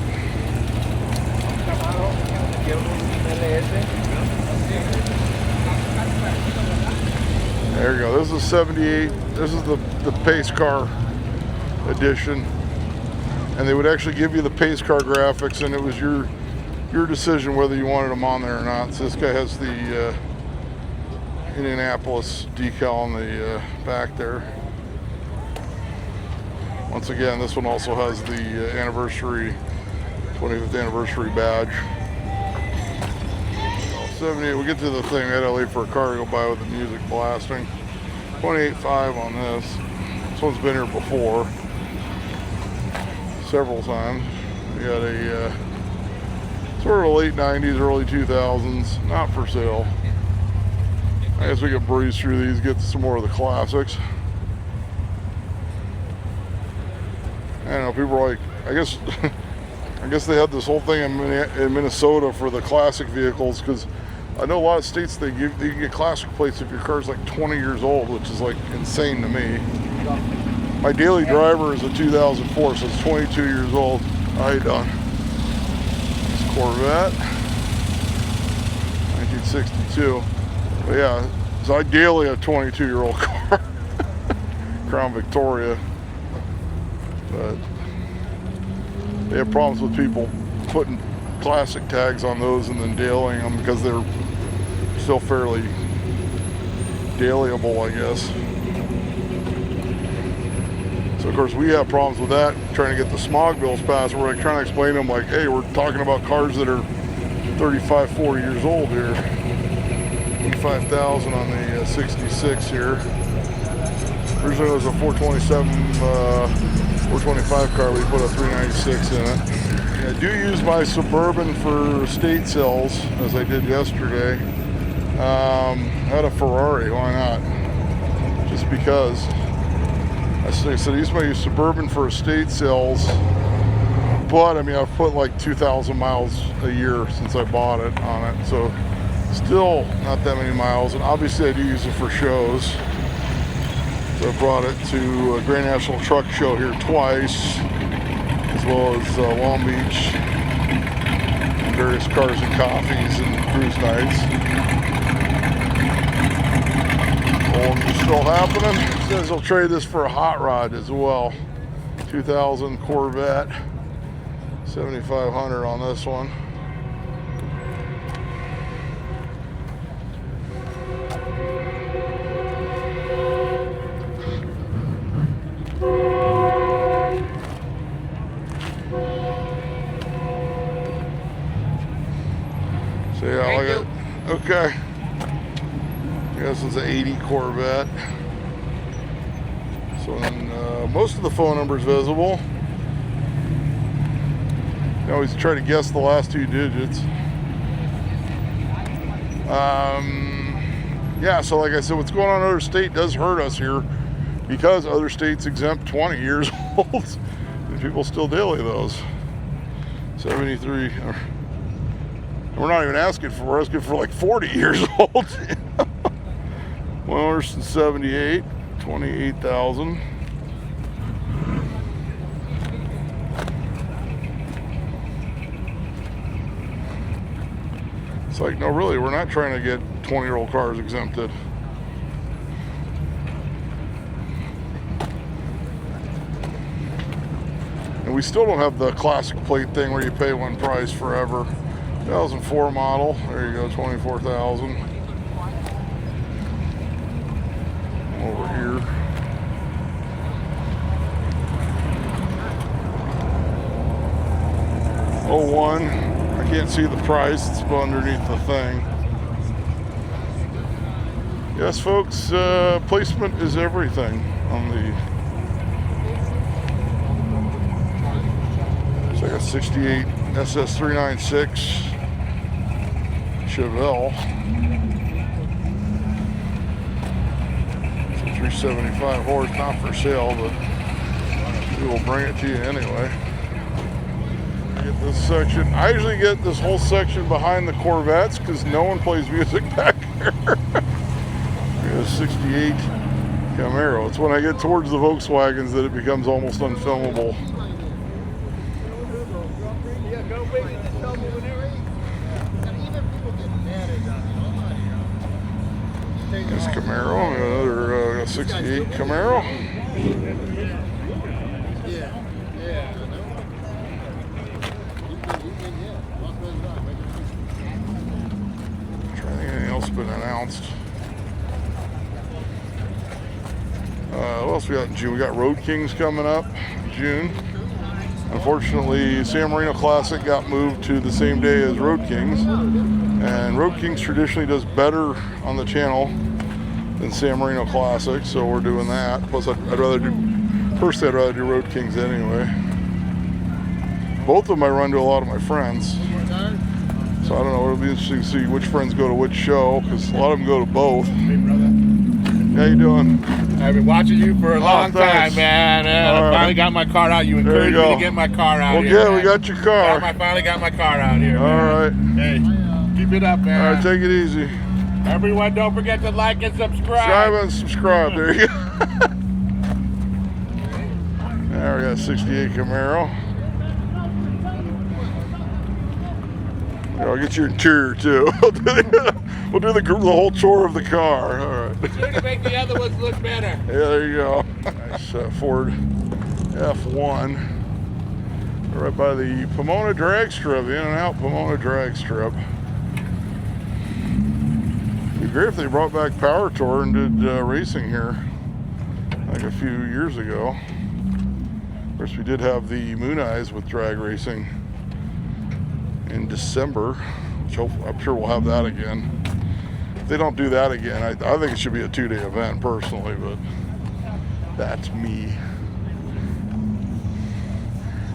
There you go. This is 78. This is the pace car edition, and they would actually give you the pace car graphics, and it was your decision whether you wanted them on there or not. So this guy has the Indianapolis decal on the back there. Once again, this one also has the 25th anniversary badge. 78. We get to the thing. I had to wait for a car to go by with the music blasting. 28.5 on this. This one's been here before, several times. We got a sort of a late 90s, early 2000s. Not for sale. I guess we could breeze through these, get some more of the classics. I don't know, people are like, I guess they had this whole thing in Minnesota for the classic vehicles, because I know a lot of states you can get classic plates if your car's like 20 years old, which is like insane to me. My daily driver is a 2004, so it's 22 years old. How you doing? It's Corvette, 1962. But yeah, it's ideally a 22-year-old car. Crown Victoria. But they have problems with people putting classic tags on those and then dailying them because they're still fairly dailyable, I guess. So of course we have problems with that, trying to get the smog bills passed. We're like trying to explain to them like, hey, we're talking about cars that are 35, 40 years old here. 5,000 on the 66 here. Originally it was a 427, 425 car. We put a 396 in it. I do use my Suburban for estate sales, as I did yesterday. I had a Ferrari, why not? Just because. I said I used my Suburban for estate sales, but I mean I've put like 2,000 miles a year since I bought it on it, so still not that many miles. And obviously I do use it for shows. So I brought it to a Grand National Truck Show here twice, as well as Long Beach, and various cars and coffees and cruise nights. It's still happening. Says he'll trade this for a hot rod as well. 2000 Corvette, 7,500 on this one. So yeah, look at, okay. This is an 80 Corvette. So then, most of the phone number is visible. You always try to guess the last two digits. Yeah, so like I said, what's going on in other state does hurt us here, because other states exempt 20 years old and people still daily those. 73. We're not even asking for, we're asking for like 40 years old. Well, there's 78, 28,000. It's like, no, really, we're not trying to get 20-year-old cars exempted. And we still don't have the classic plate thing where you pay one price forever. 2004 model, there you go, 24,000. Over here. Oh, 01. I can't see the price, it's underneath the thing. Yes, folks, placement is everything on the. It's like a 68 SS396 Chevelle. 375 horse, not for sale, but we will bring it to you anyway. I get this section. I usually get this whole section behind the Corvettes because no one plays music back here. Here's a 68 Camaro. It's when I get towards the Volkswagens that it becomes almost unfilmable. There's Camaro, another 68 Camaro. Trying to think anything else been announced. What else we got in June? We got Road Kings coming up in June. Unfortunately, San Marino Classic got moved to the same day as Road Kings, and Road Kings traditionally does better on the channel than San Marino Classic, so we're doing that. Plus, I'd rather do Road Kings anyway. Both of them I run to a lot of my friends. So I don't know, it'll be interesting to see which friends go to which show, because a lot of them go to both. Hey, brother. How you doing? I've been watching you for a long time, man. I finally got my car out. You encouraged me to get my car out here. Well, yeah, man. we got your car. I finally got my car out here. All right. Hey, keep it up, man. All right, take it easy. Everyone, don't forget to like and subscribe. Subscribe. There you go. Now we got 68 Camaro. I'll get your interior too. We'll do the whole tour of the car. All right. Sure to make the other ones look better. Yeah, there you go. Nice Ford F1. Right by the Pomona drag strip, the In-N-Out Pomona drag strip. It'd be great if they brought back Power Tour and did racing here like a few years ago. Of course, we did have the Moon Eyes with drag racing in December, which I'm sure we'll have that again. If they don't do that again, I think it should be a 2-day event personally, but that's me.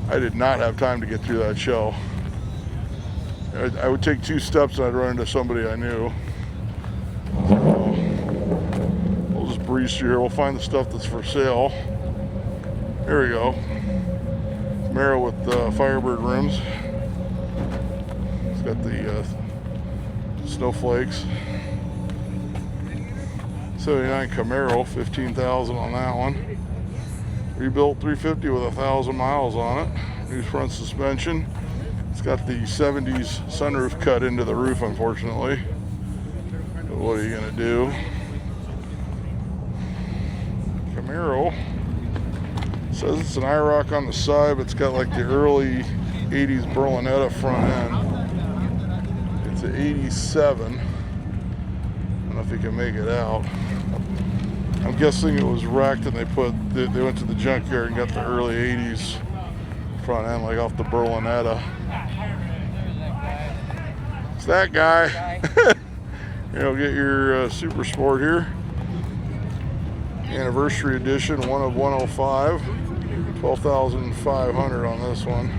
I did not have time to get through that show. I would take 2 steps and I'd run into somebody I knew. So we'll just breeze through here. We'll find the stuff that's for sale. Here we go. Camaro with Firebird rims. It's got the snowflakes. 79 Camaro, 15,000 on that one. Rebuilt 350 with 1,000 miles on it. New front suspension. It's got the 70s sunroof cut into the roof, unfortunately. But what are you gonna do? Camaro says it's an IROC on the side, but it's got like the early 80s Berlinetta front end. It's an 87. I don't know if you can make it out. I'm guessing it was wrecked and they went to the junkyard and got the early 80s front end, like off the Berlinetta. It's that guy. You'll get your Super Sport here. Anniversary edition, one of 105. 12,500 on this one.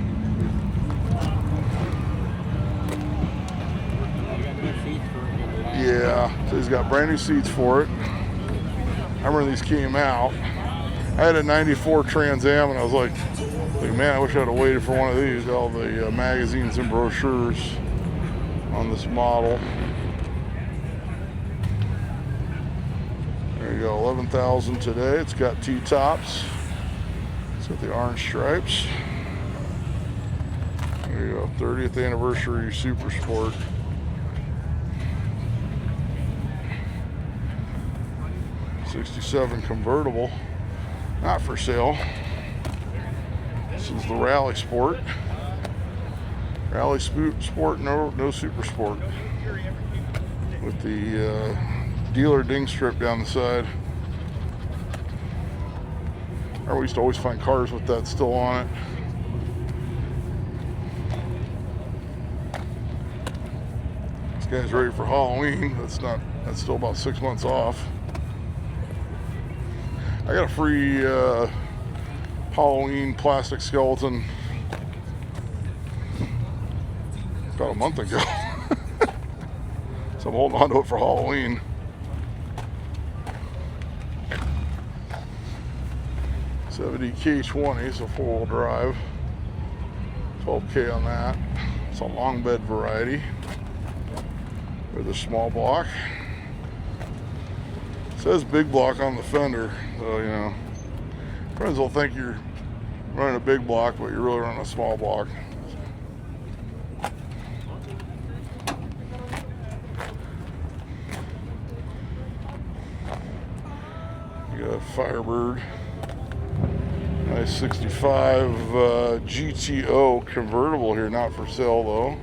Yeah, so he's got brand new seats for it. I remember these came out. I had a 94 Trans Am and I was like, man, I wish I'd have waited for one of these. All the magazines and brochures on this model. There you go, 11,000 today. It's got T-tops. It's got the orange stripes. There you go, 30th anniversary Super Sport. '67 convertible, not for sale. This is the Rally Sport. Rally Sport, no Super Sport. With the dealer ding strip down the side. We used to always find cars with that still on it. This guy's ready for Halloween. That's still about 6 months off. I got a free Halloween plastic skeleton about a month ago. So I'm holding on to it for Halloween. '70 K20, so 4-wheel drive. 12K on that. It's a long bed variety with a small block. It says big block on the fender, so you know, friends will think you're running a big block, but you're really running a small block. You got Firebird. Nice 65 GTO convertible here, not for sale though.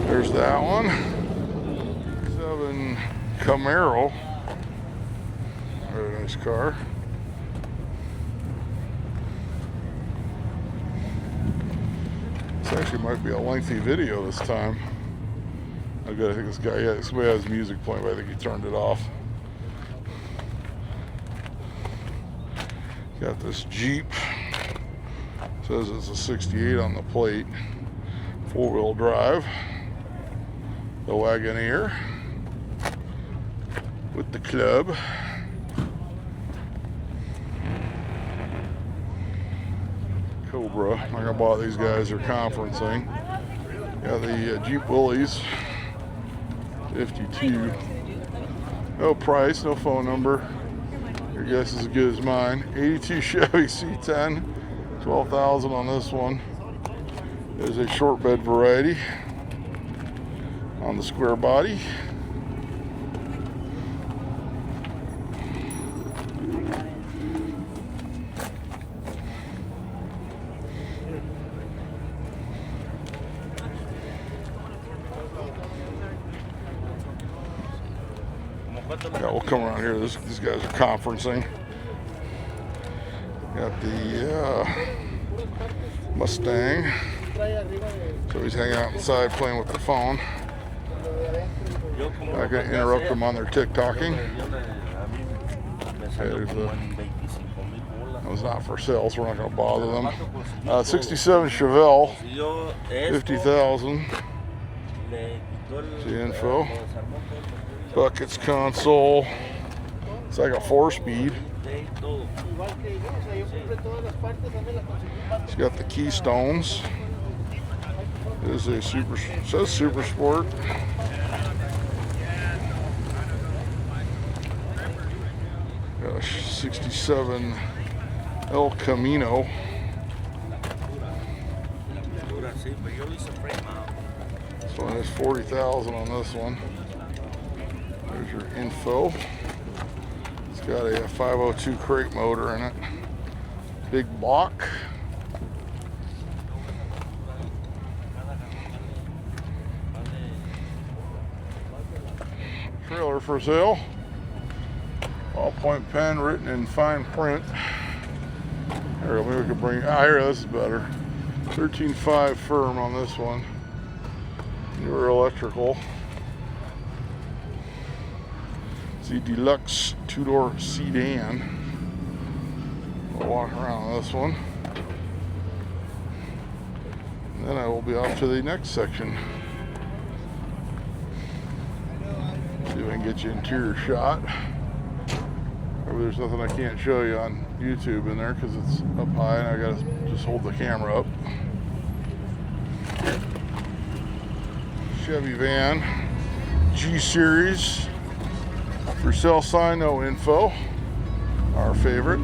There's that one. 7 Camaro. Very nice car. This actually might be a lengthy video this time. I think this guy, yeah, somebody has music playing, but I think he turned it off. Got this Jeep. Says it's a 68 on the plate. 4-wheel drive. The Wagoneer with the club. Cobra. Like I bought these guys, they're conferencing. Got the Jeep Willys 52. No price, no phone number. Your guess is as good as mine. 82 Chevy C10, 12,000 on this one. It is a short bed variety on the square body. Yeah, we'll come around here. These guys are conferencing. Got the Mustang. So he's hanging out inside playing with the phone. Not going to interrupt them on their TikToking. That was not for sale, so we're not going to bother them. 67 Chevelle, 50,000. See info. Buckets console. It's like a 4-speed. It's got the Keystones. It is a super, it says Super Sport. Got a 67 El Camino. This one has 40,000 on this one. There's your info. It's got a 502 crate motor in it. Big block. Trailer for sale. Ballpoint pen written in fine print. Here, maybe we could bring. Here, this is better. 13.5 firm on this one. Newer electrical. It's the deluxe 2-door sedan. We'll walk around on this one. And then I will be off to the next section. See if I can get you an interior shot. Maybe there's nothing I can't show you on YouTube in there because it's up high and I gotta just hold the camera up. Chevy van, G Series. For sale sign, no info. Our favorite.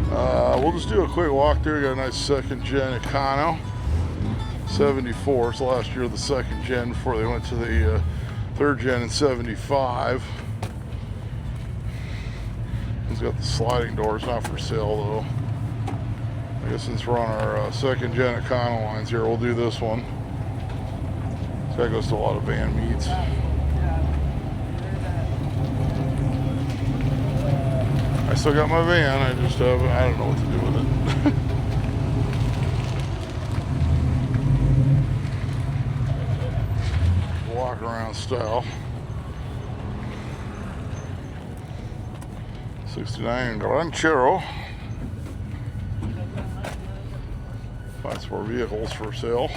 We'll just do a quick walk through. We got a nice 2nd gen Econo. 74. It's the last year of the 2nd gen before they went to the 3rd gen in 75. It's got the sliding doors, not for sale though. I guess since we're on our 2nd gen Econo lines here, we'll do this one. This guy goes to a lot of van meets. I still got my van, I just have, I don't know what to do with it. Walk around style. 69 Ranchero. Class 4 vehicles for sale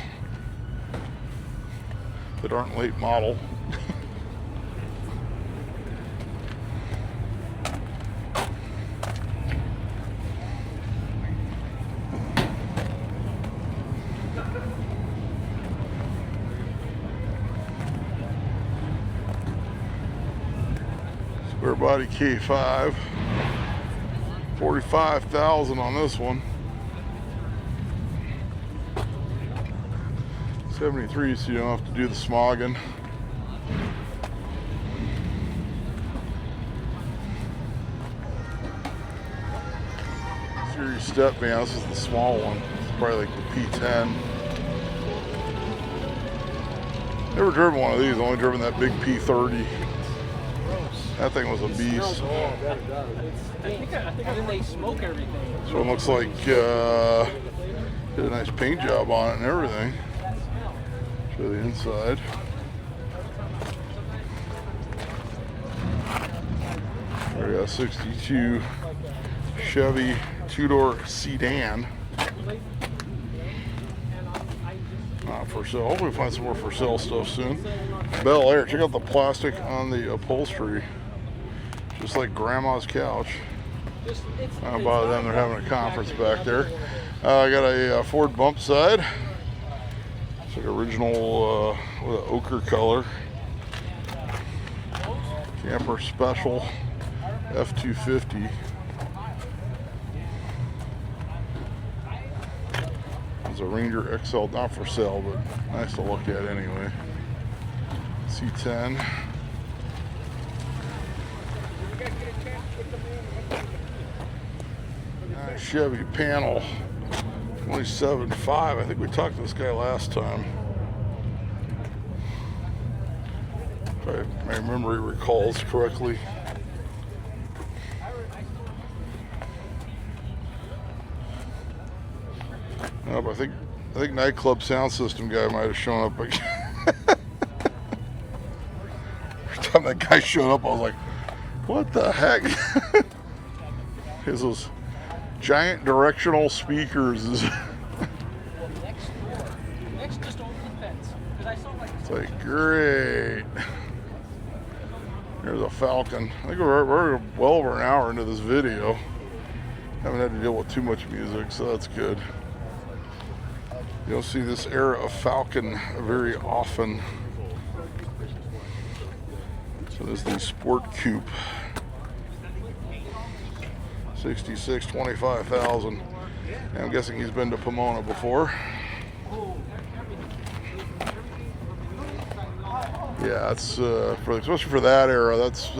that aren't late model. Square body K5, 45,000 on this one. 73, so you don't have to do the smogging. Series step van, this is the small one. It's probably like the P10. Never driven one of these, only driven that big P30. That thing was a beast. I think they smoke everything. So it looks like did a nice paint job on it and everything. Show the inside. We got a 62 Chevy two-door sedan. Not for sale. Hopefully we find some more for sale stuff soon. Bel Air. Check out the plastic on the upholstery. Just like grandma's couch. Not bother them. They're having a conference back there. I got a Ford bump side. It's like original with an ochre color. Camper Special F-250. It's a Ranger XL, not for sale, but nice to look at anyway. C10. Nice Chevy panel. 27.5. I think we talked to this guy last time. If my memory recalls correctly. Nope, I think nightclub sound system guy might have shown up again. Every time that guy showed up, I was like, "What the heck?" His those giant directional speakers. Next just over the fence. It's like great. There's a Falcon. I think we're well over an hour into this video. Haven't had to deal with too much music, so that's good. You'll see this era of Falcon very often. So this is the Sport Coupe. 66, 25,000. And I'm guessing he's been to Pomona before. Yeah, it's especially for that era. That's a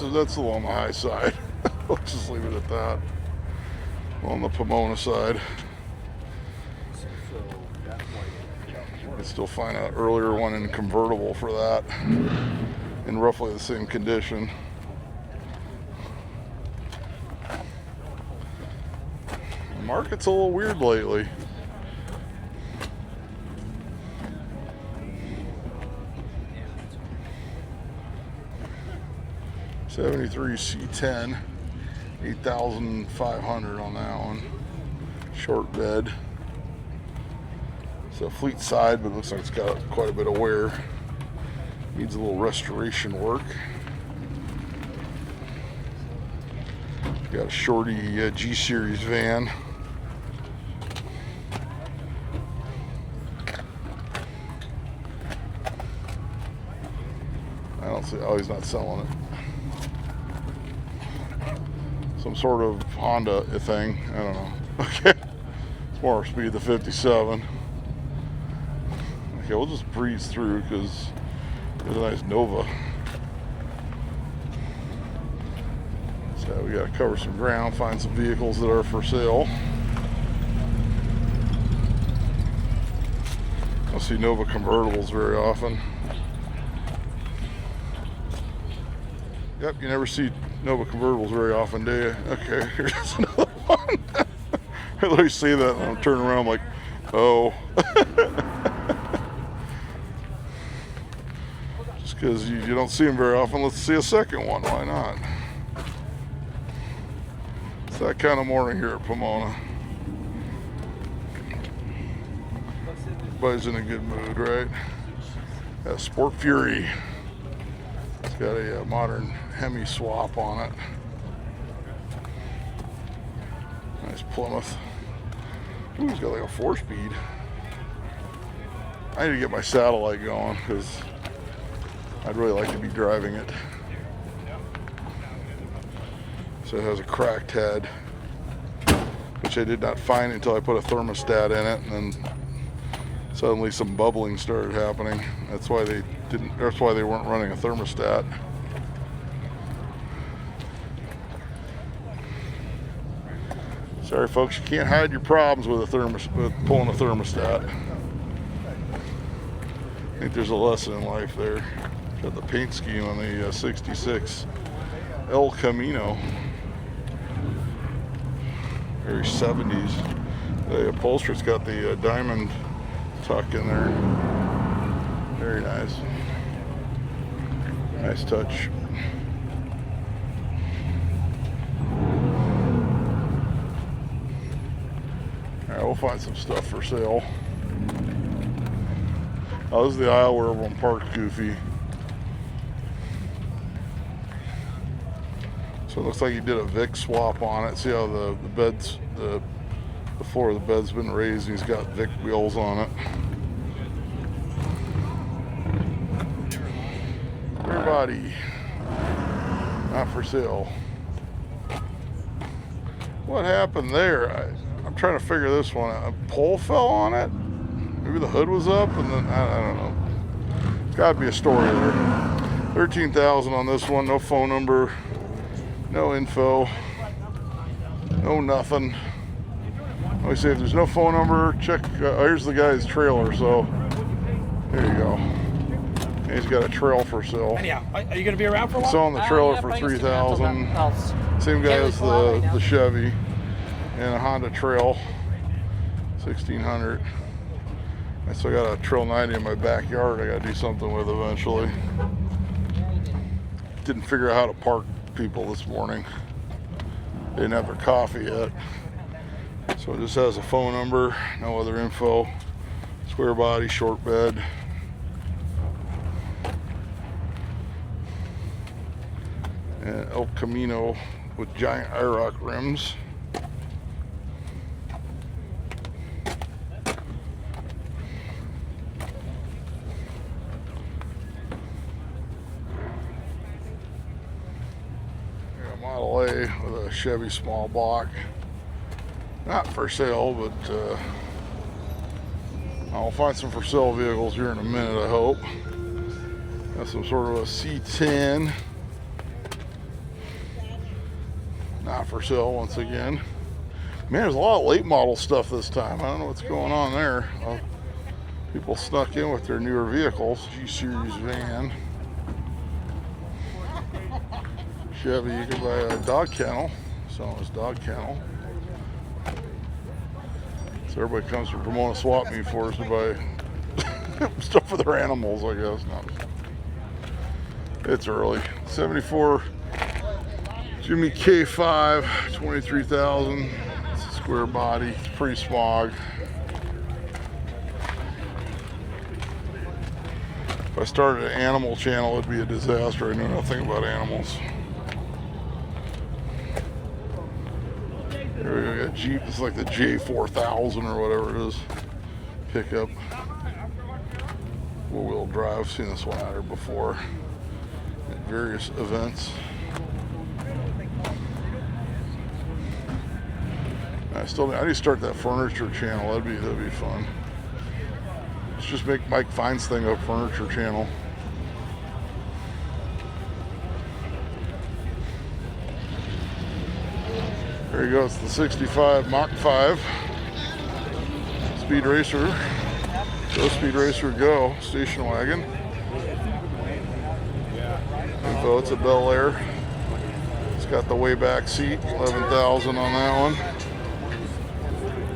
little on the high side. Let's just leave it at that. On the Pomona side. You can still find an earlier one in convertible for that, in roughly the same condition. The market's a little weird lately. '73 C10, 8,500 on that one. Short bed. It's a fleet side, but it looks like it's got quite a bit of wear. Needs a little restoration work. Got a shorty G-Series van. I don't see, oh, he's not selling it. Some sort of Honda thing, I don't know. Okay, it's more speed than 57. Okay, we'll just breeze through because there's a nice Nova. So we gotta cover some ground, find some vehicles that are for sale. I don't see Nova convertibles very often. Yep, you never see Nova convertibles very often, do you? Okay, here's another one. I literally see that and I'm turning around I'm like, oh. Just because you don't see them very often, let's see a second one. Why not? It's that kind of morning here at Pomona. Everybody's in a good mood, right? Got a Sport Fury. It's got a modern Hemi swap on it. Nice Plymouth. Ooh, it's got like a 4-speed. I need to get my satellite going because I'd really like to be driving it. So it has a cracked head, which I did not find until I put a thermostat in it, and then suddenly some bubbling started happening. That's why they weren't running a thermostat. Sorry folks, you can't hide your problems with pulling a thermostat. I think there's a lesson in life there. Got the paint scheme on the 66 El Camino. Very 70s. The upholstery's got the diamond tuck in there. Very nice. Nice touch. All right, we'll find some stuff for sale. Oh, this is the aisle where everyone parked goofy. So it looks like he did a Vic swap on it. See how the beds, the floor of the bed's been raised, and he's got Vic wheels on it. Everybody, not for sale. What happened there? I'm trying to figure this one out. A pole fell on it? Maybe the hood was up and then, I don't know. It's got to be a story there. $13,000 on this one. No phone number. No info. No nothing. Let me see if there's no phone number. Check. Here's the guy's trailer. So there you go. And he's got a trail for sale. Anyhow, are you going to be around for a while? Selling the trailer for $3,000. Same guy as the Chevy and a Honda Trail, $1,600. I still got a Trail 90 in my backyard. I got to do something with eventually. Didn't figure out how to park people this morning. They didn't have their coffee yet. So it just has a phone number, no other info. Square body, short bed. And El Camino with giant IROC rims. Model A with a Chevy small block. Not for sale, but I'll find some for sale vehicles here in a minute, I hope. Got some sort of a C10. Not for sale once again. Man, there's a lot of late model stuff this time. I don't know what's going on there. People snuck in with their newer vehicles. G-Series van. Chevy, you can buy a dog kennel. Selling this dog kennel. So everybody comes to Pomona Swap Meet for us to buy stuff for their animals, I guess. No. It's early. 74 Jimmy K5, $23,000. It's a square body. It's pretty smog. If I started an animal channel, it'd be a disaster. I know nothing about animals. Here we go, we got Jeep. It's like the J4000 or whatever it is. Pickup. Four-wheel drive. Seen this one out here before at various events. I need to start that furniture channel. That'd be fun. Let's just make Mike Fine's thing a furniture channel. There you go, it's the 65 Mach 5 Speed Racer. Go Speed Racer, go. Station wagon. Info, it's a Bel Air. It's got the way back seat, $11,000 on that one.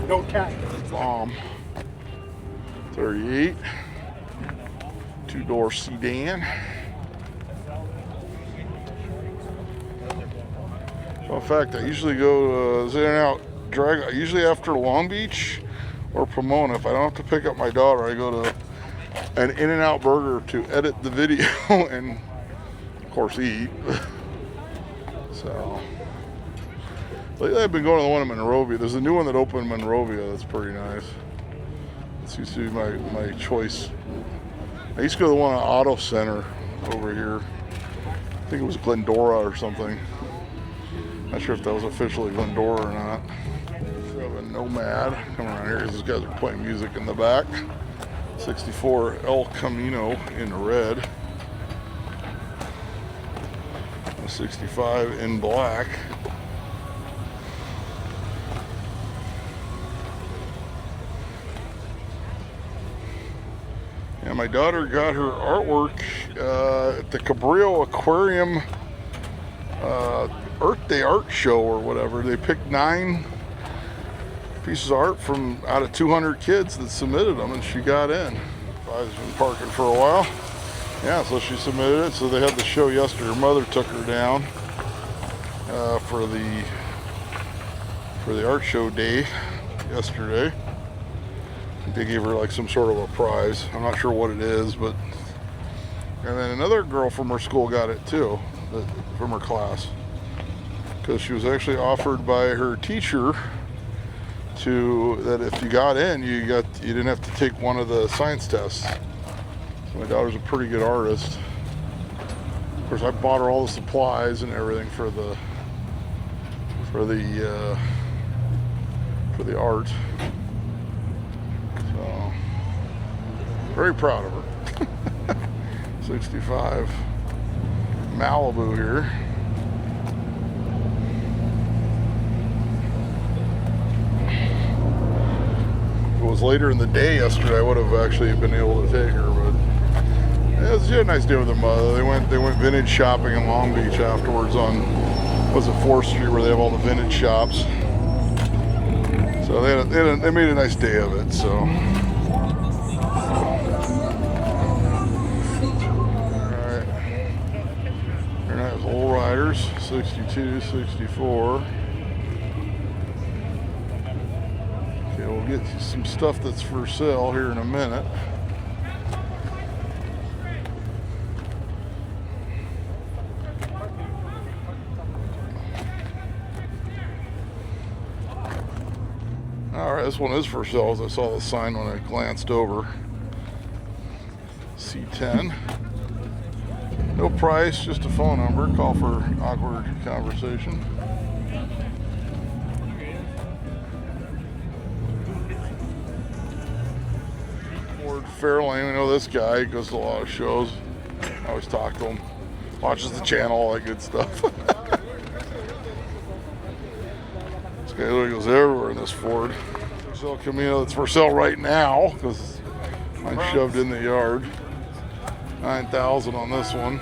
No cat. Bomb. 38. Two-door sedan. Well, in fact, I usually go to In-N-Out drag. Usually after Long Beach or Pomona, if I don't have to pick up my daughter, I go to an In-N-Out burger to edit the video and, of course, eat. So, lately I've been going to the one in Monrovia. There's a new one that opened in Monrovia that's pretty nice. This used to be my choice. I used to go to the one at Auto Center over here. I think it was Glendora or something. Not sure if that was officially Glendora or not. We have a Nomad coming around here. These guys are playing music in the back. 64 El Camino in red. A 65 in black. And my daughter got her artwork at the Cabrillo Aquarium Earth Day art show or whatever. They picked 9 pieces of art from out of 200 kids that submitted them, and she got in I've been parking for a while. Yeah, so she submitted it. So they had the show yesterday. Her mother took her down for the art show day yesterday. They gave her like some sort of a prize. I'm not sure what it is, but and then another girl from her school got it too, from her class, because she was actually offered by her teacher that if you got in, you didn't have to take one of the science tests. So my daughter's a pretty good artist. Of course, I bought her all the supplies and everything for the art. So very proud of her. 65 Malibu here. If it was later in the day yesterday, I would have actually been able to take her, but it was a nice day with her mother. They went vintage shopping in Long Beach afterwards on, was it 4th Street, where they have all the vintage shops. So they made a nice day of it. So all right, very nice lowriders, 62, 64. Okay, we'll get some stuff that's for sale here in a minute. Alright, this one is for sale, as I saw the sign when I glanced over. C10. No price, just a phone number. Call for awkward conversation. Ford Fairlane, we know this guy. He goes to a lot of shows. I always talk to him. Watches the channel, all that good stuff. This guy goes everywhere in this Ford. El Camino that's for sale right now because I'm shoved in the yard. $9,000 on this one.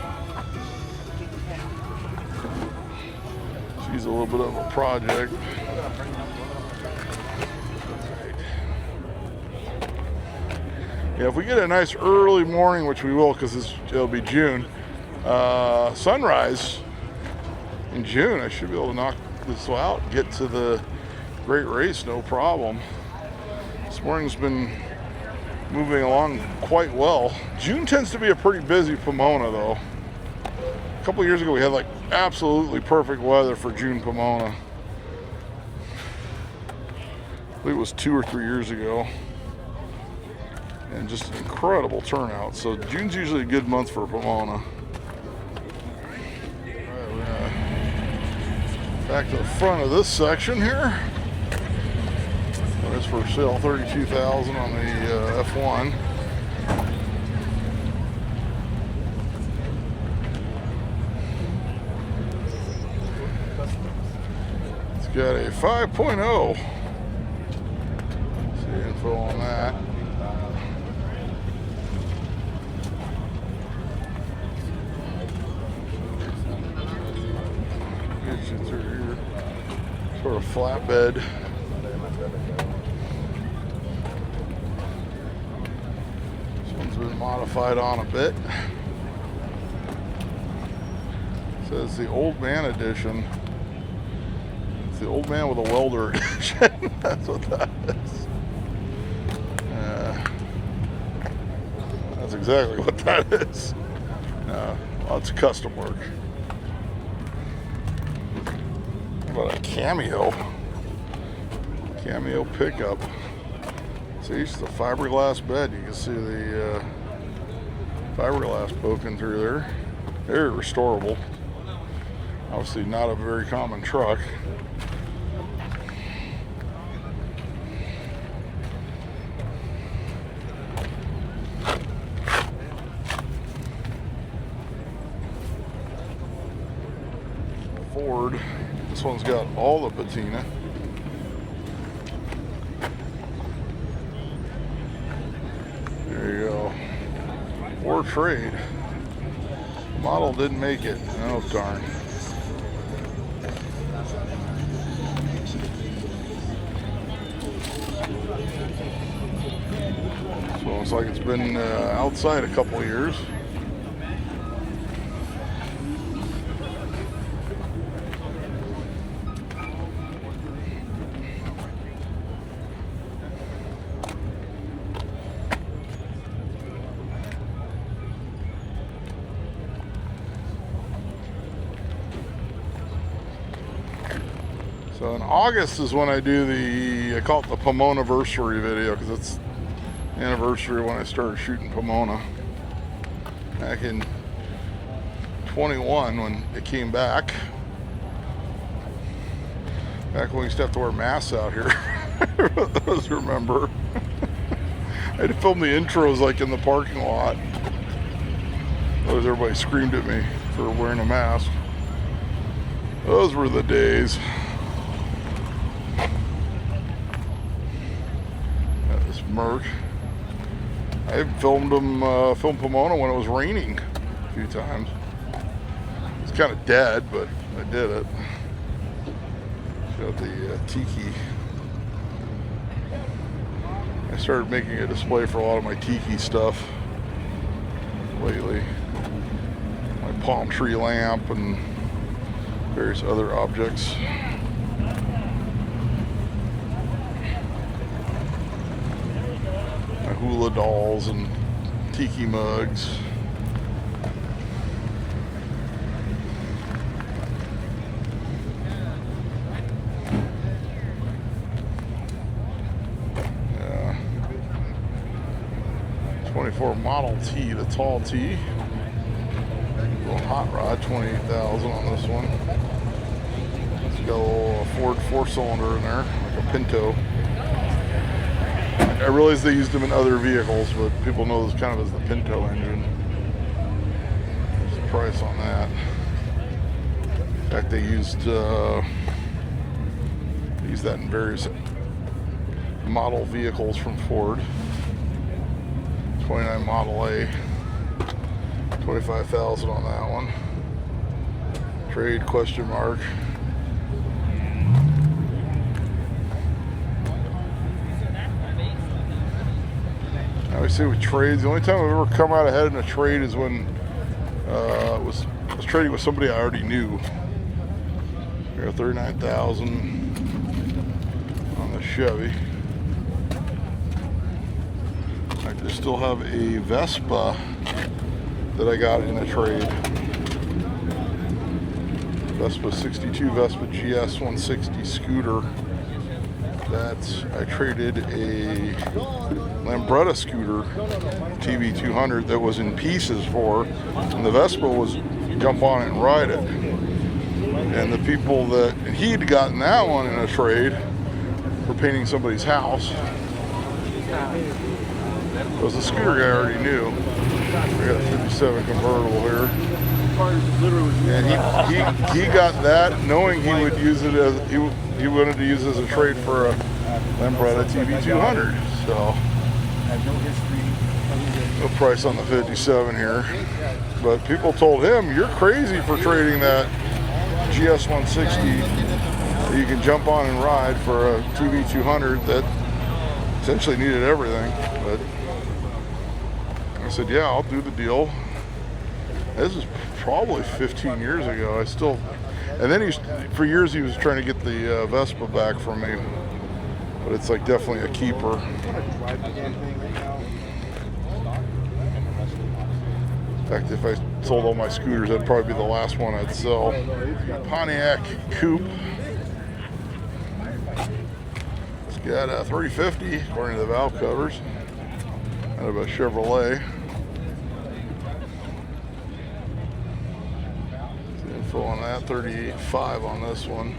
She's a little bit of a project. Yeah, if we get a nice early morning, which we will because it'll be June, sunrise in June, I should be able to knock this out, get to the great race, no problem. This morning's been moving along quite well. June tends to be a pretty busy Pomona though. A couple years ago we had like absolutely perfect weather for June Pomona. I believe it was 2 or 3 years ago. And just an incredible turnout. So June's usually a good month for Pomona. Alright, we're gonna back to the front of this section here. It's for sale, $32,000 on the F1. It's got a 5.0. See info on that. Gets you through here. Sort of flatbed. Been modified on a bit. It says the old man edition. It's the old man with a welder edition. That's what that is. That's exactly what that is. Well, it's custom work. How about a cameo pickup? See, it's the fiberglass bed. You can see the fiberglass poking through there. Very restorable. Obviously not a very common truck. Ford. This one's got all the patina. There you go. Or trade. Model didn't make it. Oh darn. This one Looks like it's been outside a couple of years. So in August is when I do I call it the Pomona-versary video, because it's the anniversary when I started shooting Pomona. Back in 21 when it came back. Back when we used to have to wear masks out here. Those remember. I had to film the intros like in the parking lot. Otherwise everybody screamed at me for wearing a mask. Those were the days. That was Merc. I filmed Pomona when it was raining a few times. It's kind of dead, but I did it. Got the tiki. I started making a display for a lot of my tiki stuff lately. My palm tree lamp and various other objects. My hula dolls and tiki mugs. Yeah. 24 Model T, the tall T. Little hot rod, 28,000 on this one. It's got a little Ford 4-cylinder in there, like a Pinto. I realize they used them in other vehicles, but people know this kind of as the Pinto engine. There's the price on that. In fact, they used that in various model vehicles from Ford. 29 Model A, 25,000 on that one. Trade question mark. I always say with trades, the only time I've ever come out ahead in a trade is when I was trading with somebody I already knew. We got 39,000 on the Chevy. I just still have a Vespa that I got in a trade. Vespa 62 Vespa GS 160 scooter. I traded a Lambretta scooter TB200 that was in pieces for, and the Vespa was jump on it and ride it. And the people and he'd gotten that one in a trade for painting somebody's house. It was a scooter guy I already knew. We got a 57 convertible here. And he got that knowing he would use it as he wanted to use it as a trade for a Lambretta TB200. So no price on the 57 here. But people told him, "You're crazy for trading that GS 160 that you can jump on and ride for a TB200 that essentially needed everything." But I said, "Yeah, I'll do the deal." This is probably 15 years ago. And then for years he was trying to get the Vespa back from me, but it's like definitely a keeper. In fact, if I sold all my scooters, that'd probably be the last one I'd sell. Pontiac Coupe. It's got a 350 according to the valve covers. Out of a Chevrolet. Info on that, 38.5 on this one.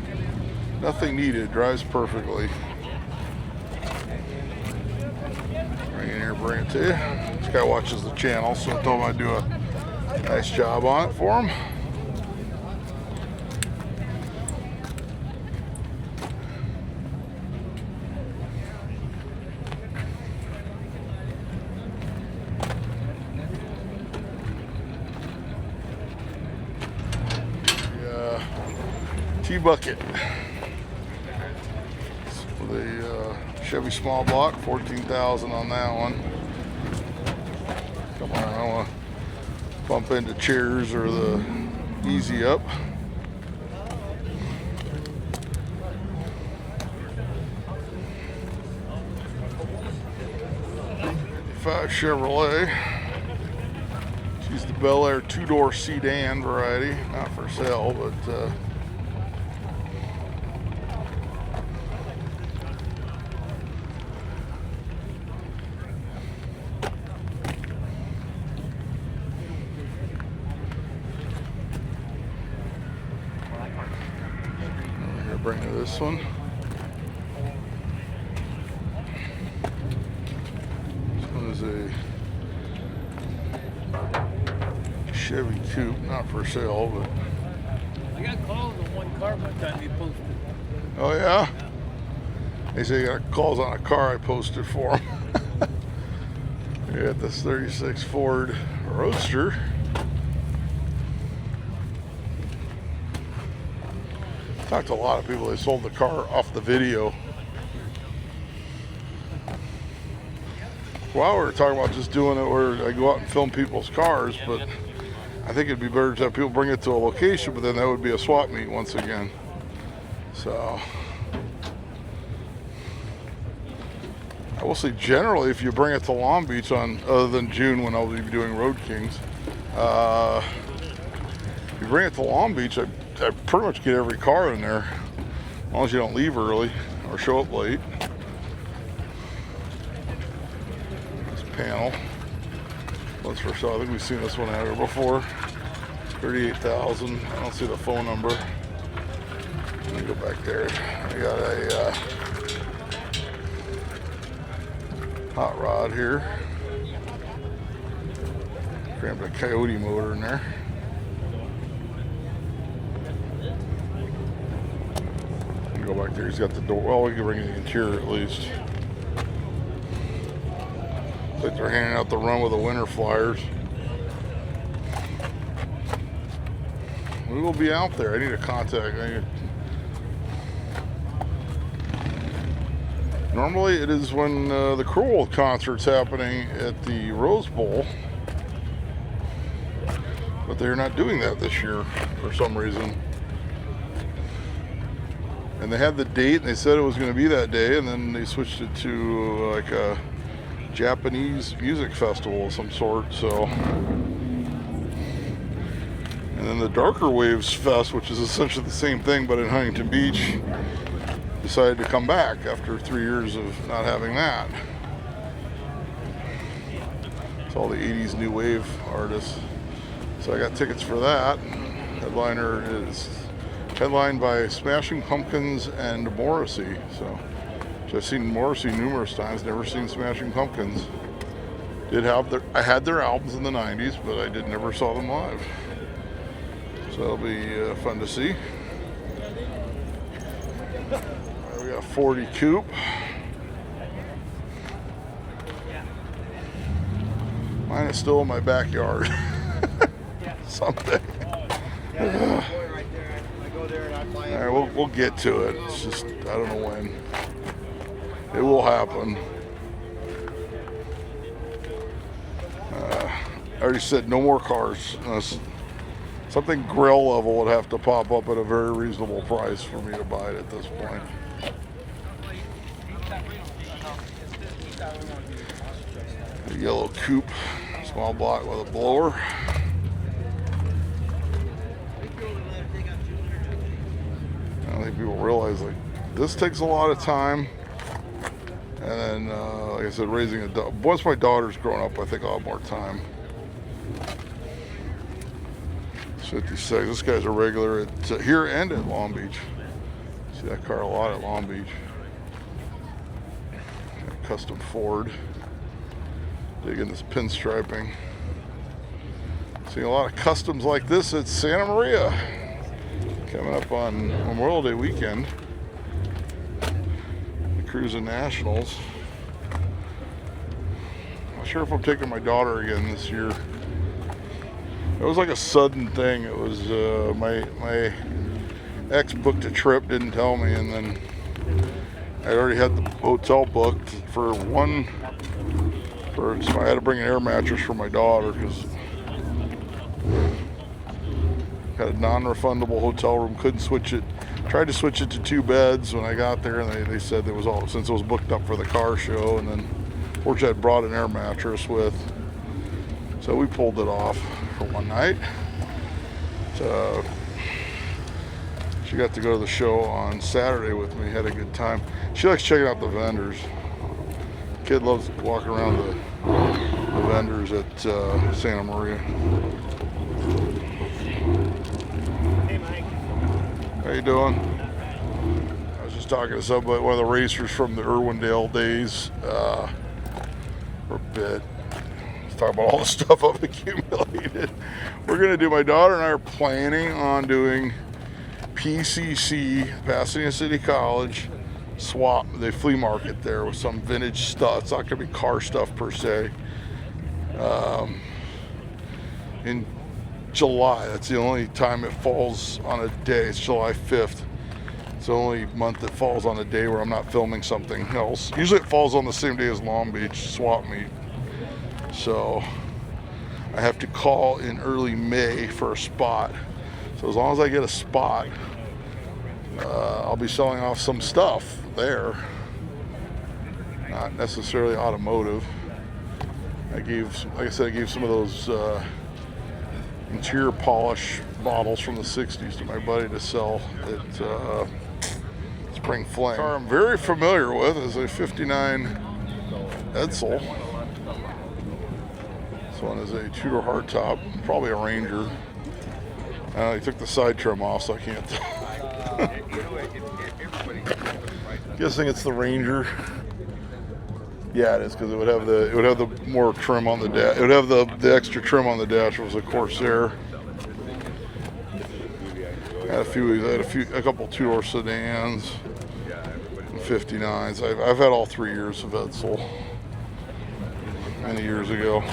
Nothing needed, drives perfectly. Bring it here, bring it to you. This guy watches the channel, so I told him I'd do a nice job on it for him. T-bucket. The Chevy small block, 14,000 on that one. Come on, I don't want to bump into chairs or the easy up. 55 Chevrolet. She's the Bel Air two-door sedan variety, not for sale, but we're gonna bring you this one. This one is a Chevy coupe, not for sale, but I got calls on one car one time you posted. oh yeah? They say you got calls on a car I posted for them. We got this 36 Ford Roadster. Talked to a lot of people. They sold the car off the video. Well, we were talking about just doing it where I go out and film people's cars, but I think it'd be better to have people bring it to a location, but then that would be a swap meet once again. So I will say generally, if you bring it to Long Beach on, other than June when I'll be doing Road Kings, if you bring it to Long Beach, I pretty much get every car in there, as long as you don't leave early or show up late. This panel, what's for sale? I think we've seen this one out here before. 38,000. I don't see the phone number. Let me go back there. I got a hot rod here. Crammed a Coyote motor in there. Go back there. He's got the door. Well, we can bring in the interior at least. It's like they're handing out the run with the winter flyers. We will be out there. I need a contact. Normally it is when the Cruel concert's happening at the Rose Bowl, but they're not doing that this year for some reason. And they had the date and they said it was going to be that day, and then they switched it to like a Japanese music festival of some sort. So, and then the Darker Waves Fest, which is essentially the same thing but in Huntington Beach, decided to come back after 3 years of not having that. It's all the 80s new wave artists. So I got tickets for that. Headliner is headlined by Smashing Pumpkins and Morrissey. So I've seen Morrissey numerous times, never seen Smashing Pumpkins. I had their albums in the 90s, but I never saw them live. So that'll be fun to see. We got a 40 coupe. Mine is still in my backyard. Someday. All right, we'll get to it. It's just, I don't know when. It will happen. I already said no more cars. Something grill level would have to pop up at a very reasonable price for me to buy it at this point. A yellow coupe, small block with a blower. I don't think people realize, like, this takes a lot of time. And then, like I said, raising a dog. Once my daughter's grown up, I think I'll have more time. 56. This guy's a regular at here and at Long Beach. See that car a lot at Long Beach. Custom Ford. Digging this pinstriping. Seeing a lot of customs like this at Santa Maria. Coming up on Memorial Day weekend. The Cruising Nationals. Not sure if I'm taking my daughter again this year. It was like a sudden thing. It was my ex booked a trip, didn't tell me, and then I already had the hotel booked for one So I had to bring an air mattress for my daughter because had a non-refundable hotel room. Couldn't switch it. Tried to switch it to 2 beds when I got there, and they said there was all, since it was booked up for the car show. And then, fortunately, I brought an air mattress with, so we pulled it off for one night. So she got to go to the show on Saturday with me. Had a good time. She likes checking out the vendors. Kid loves walking around the vendors at Santa Maria. Hey, Mike. How you doing? I was just talking to somebody, one of the racers from the Irwindale days, for a bit. Let's talk about all the stuff I've accumulated. We're gonna do, my daughter and I are planning on doing PCC, Pasadena City College, swap, the flea market there with some vintage stuff. It's not gonna be car stuff per se. In July, that's the only time it falls on a day. It's July 5th. It's the only month that falls on a day where I'm not filming something else. Usually it falls on the same day as Long Beach Swap Meet. So I have to call in early May for a spot. So as long as I get a spot, I'll be selling off some stuff there. Not necessarily automotive. Like I said, I gave some of those interior polish bottles from the 60s to my buddy to sell at Spring Fling. The car I'm very familiar with is a 59 Edsel. This one is a two-door hardtop, probably a Ranger. He took the side trim off, so I can't tell. Guessing it's the Ranger. Yeah, it is, because it would have the more trim on the dash. It would have the extra trim on the dash. It was a Corsair. I had a couple two-door sedans, 59s. I've had all 3 years of Edsel many years ago.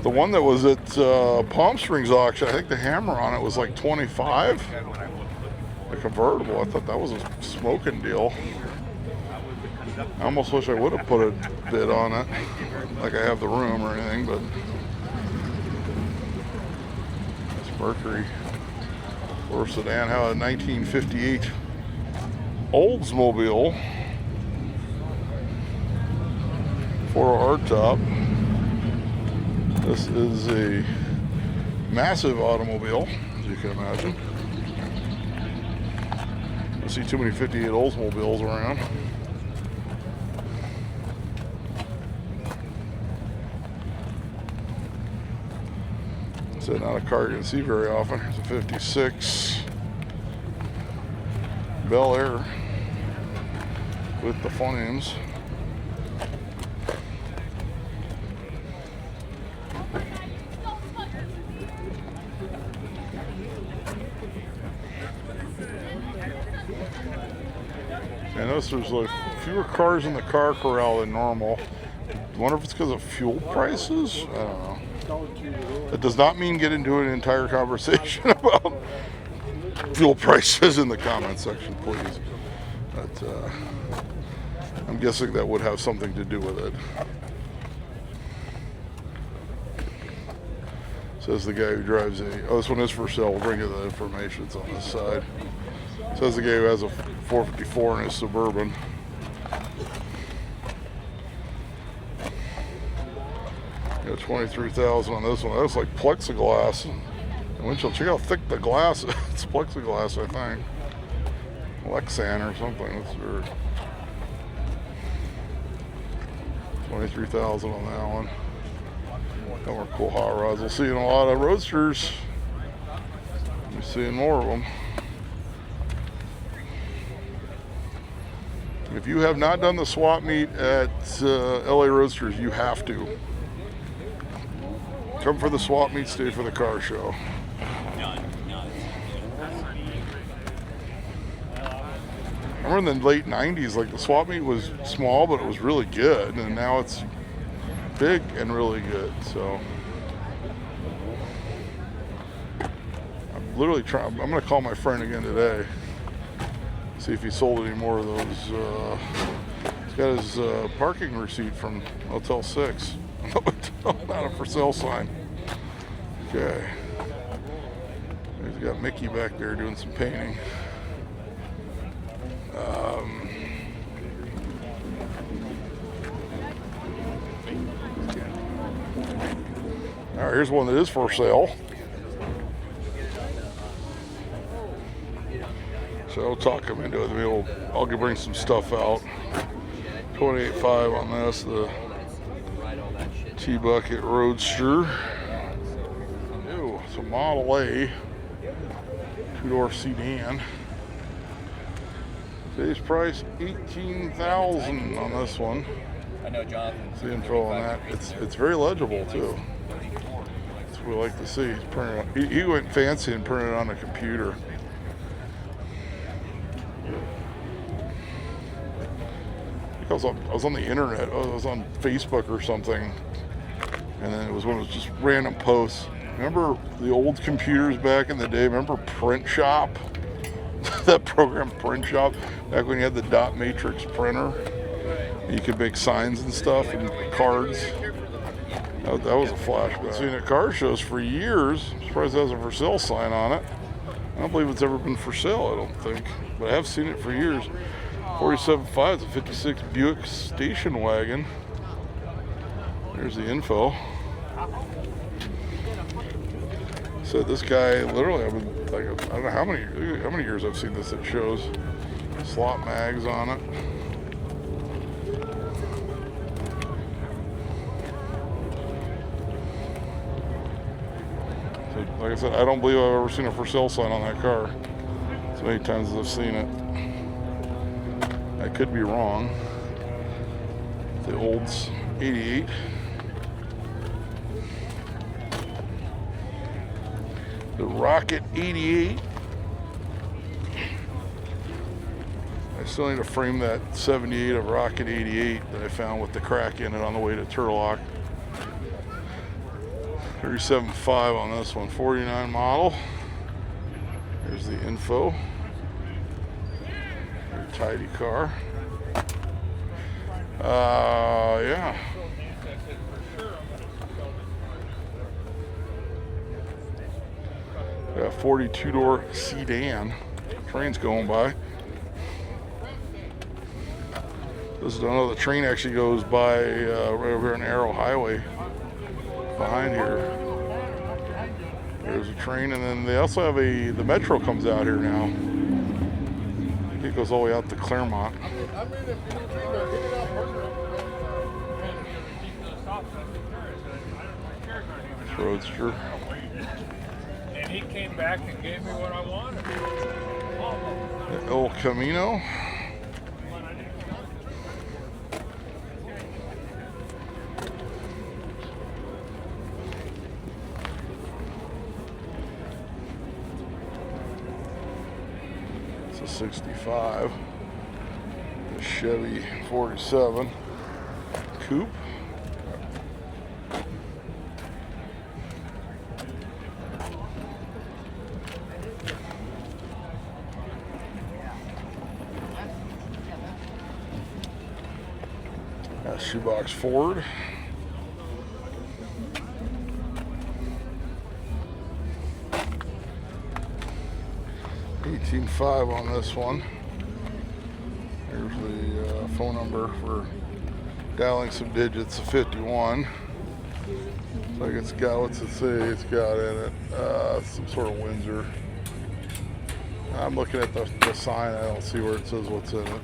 The one that was at Palm Springs auction, I think the hammer on it was like 25. A convertible. I thought that was a smoking deal. I almost wish I would have put a bid on it, like I have the room or anything, but it's Mercury. Or sedan, how a 1958 Oldsmobile for a hardtop. This is a massive automobile, as you can imagine. I see too many 58 Oldsmobiles around. So not a car you can see very often. It's a 56 Bel Air with the flames. I notice there's like fewer cars in the car corral than normal. I wonder if it's because of fuel prices? I don't know. It does not mean get into an entire conversation about fuel prices in the comment section, please. But I'm guessing that would have something to do with it. Says the guy who drives this one is for sale. We'll bring you the information. It's on this side. Says the guy who has a 454 in his Suburban. Got 23,000 on this one. That's like plexiglass. The windshield. Check how thick the glass is. It's plexiglass, I think. Lexan or something. That's weird. 23,000 on that one. Got more cool hot rods. We'll see in a lot of roadsters. We're seeing more of them. If you have not done the swap meet at LA Roadsters, you have to. Come for the swap meet, stay for the car show. I remember in the late 90s, like the swap meet was small, but it was really good. And now it's big and really good, so. I'm literally trying, I'm gonna call my friend again today. See if he sold any more of those. He's got his parking receipt from Motel 6. Not a for sale sign. Okay. He's got Mickey back there doing some painting. All right, here's one that is for sale. So I'll talk him into it. Maybe I'll bring some stuff out. 28.5 on this, the T-Bucket Roadster. Ew, it's a Model A, two-door sedan. Today's price $18,000 on this one. I know, Jonathan. See the info on that. It's very legible too. That's what we like to see. He's printed. He went fancy and printed it on a computer. I was on the internet. I was on Facebook or something, and then it was one of those just random posts. Remember the old computers back in the day? Remember Print Shop? That program, Print Shop, back when you had the dot matrix printer. You could make signs and stuff and cards. That was a flashback. I've seen it at car shows for years. I'm surprised it has a for sale sign on it. I don't believe it's ever been for sale, I don't think. But I have seen it for years. 47.5, it's a 56 Buick station wagon. There's the info. So this guy, literally, I've been like, I don't know how many years I've seen this. It shows slot mags on it. So, like I said, I don't believe I've ever seen a for sale sign on that car. So many times as I've seen it. I could be wrong. The Olds 88. The Rocket 88. I still need to frame that 78 of Rocket 88 that I found with the crack in it on the way to Turlock. 37.5 on this one. 49 model. There's the info. Tidy car. Yeah. Got a 42-door sedan. Train's going by. This is another. The train actually goes by right over here on Arrow Highway. Behind here. There's a train, and then they also have the Metro comes out here now. It goes all the way out to Claremont. Roadster. And he came back and gave me what I wanted. The El Camino. It's a 65. The Chevy 47 coupe. Shoebox Ford. $18,500 on this one. Here's the phone number for dialing some digits of 51. It's like it's got, what's it say it's got in it? Some sort of Windsor. I'm looking at the sign. I don't see where it says what's in it.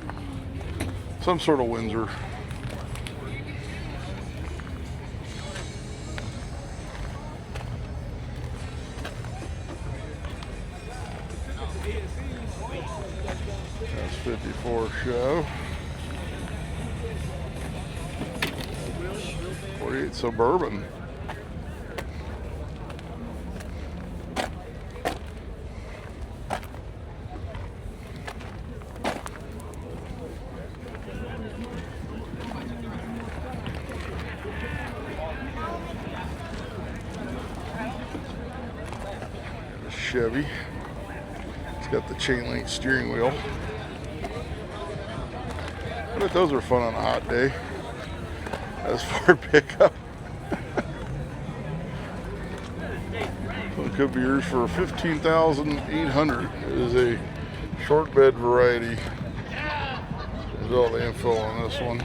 Some sort of Windsor. That's 54 show. 48 Suburban. Chevy. It's got the chain link steering wheel. I bet those are fun on a hot day. As for pickup. It could be yours for $15,800. It is a short bed variety. There's all the info on this one.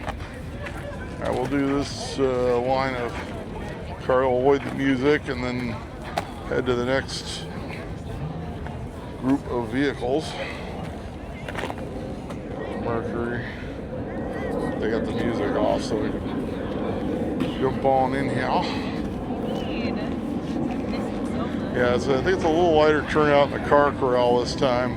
I will do this line of car. I'll avoid the music and then head to the next group of vehicles. Mercury. They got the music off, so we can jump on in here. Yeah, I think it's a little lighter turnout in the car corral this time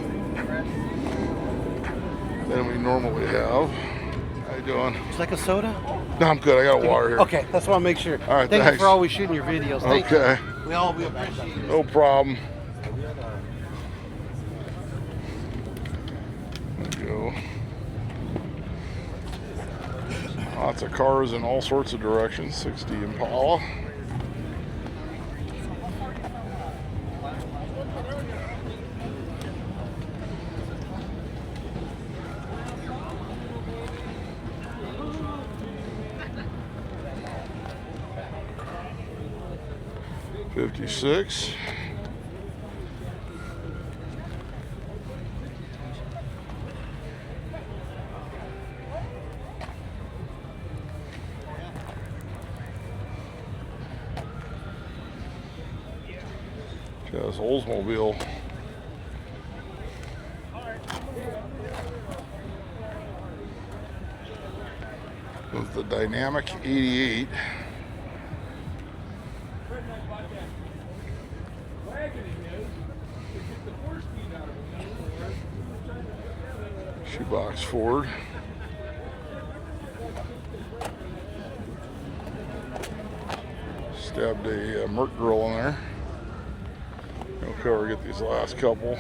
than we normally have. How you doing? Would you like a soda? No, I'm good. I got water here. Okay, that's what I make sure. All right, Thank thanks. you for always shooting your videos. Thank Okay. you. We appreciate it. No problem. There we go. Lots of cars in all sorts of directions. 60 Impala. '56. Got this Oldsmobile. With the Dynamic 88. Shoebox Ford. Stabbed a Merc grill in there. Okay, get these last couple.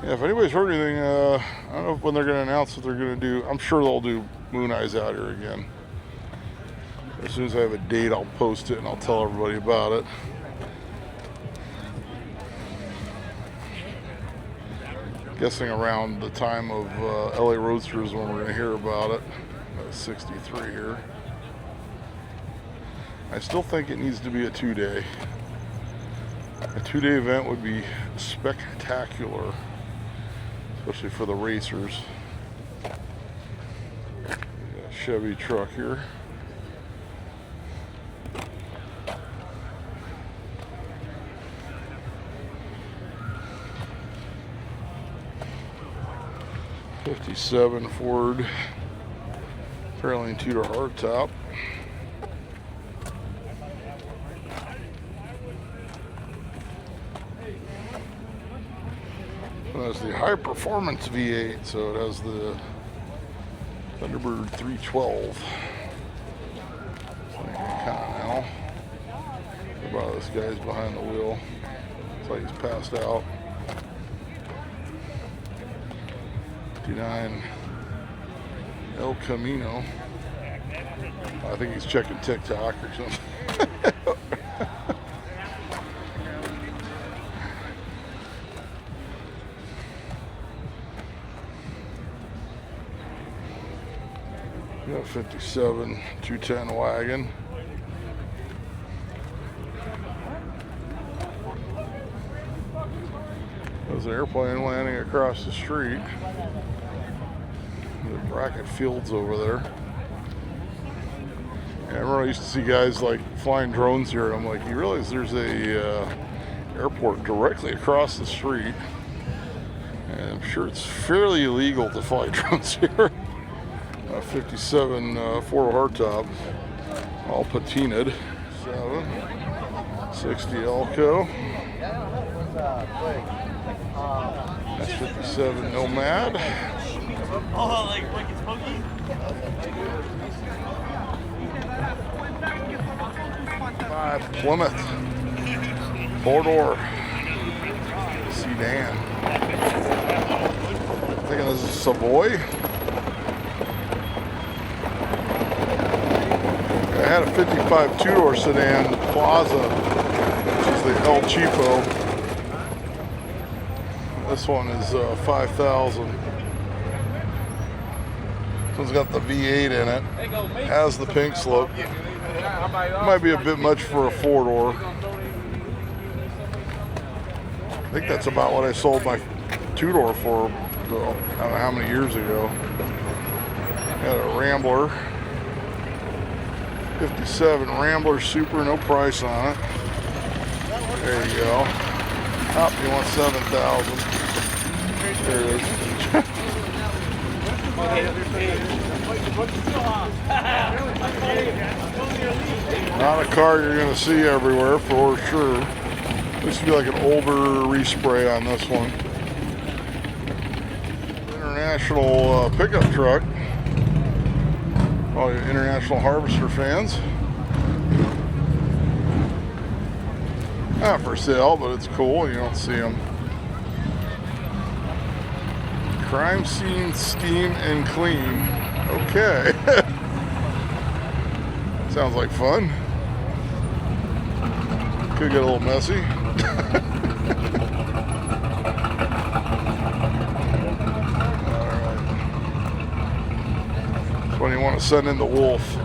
Yeah, if anybody's heard anything, I don't know when they're going to announce what they're going to do. I'm sure they'll do Moon Eyes out here again. As soon as I have a date, I'll post it and I'll tell everybody about it. Guessing around the time of LA Roadsters when we're going to hear about it. 63 here. I still think it needs to be a 2-day. A 2-day event would be spectacular, especially for the racers. Chevy truck here. '57 Ford Fairlane Tudor hardtop. That's the high performance V8, so it has the Thunderbird 312. So now, about this guy's behind the wheel. Looks like he's passed out. 59 El Camino. I think he's checking TikTok or something. Got 57 210 wagon. There's an airplane landing across the street. The bracket fields over there. Yeah, I remember I used to see guys like flying drones here, and I'm like, you realize there's a airport directly across the street, and I'm sure it's fairly illegal to fly drones here. 57 Ford hardtop, all patinaed. 60 Elko. That's 57 Nomad. Oh, like it's funky. 5 Plymouth. 4-door sedan. I'm thinking this is Savoy. I had a 55 two-door sedan Plaza, which is the El Cheapo. This one is 5,000. one's got the V8 in it. Has the pink slip. Might be a bit much for a four-door. I think that's about what I sold my two-door for, I don't know how many years ago. Got a Rambler. 57 Rambler Super, no price on it. There you go. Oh, you want 7,000. There it is. Not a car you're going to see everywhere for sure. This would be like an older respray on this one. International pickup truck. All you International Harvester fans. Not for sale, but it's cool. You don't see them. Crime scene, steam, and clean. Okay. Sounds like fun. Could get a little messy. Alright. That's when you want to send in the wolf.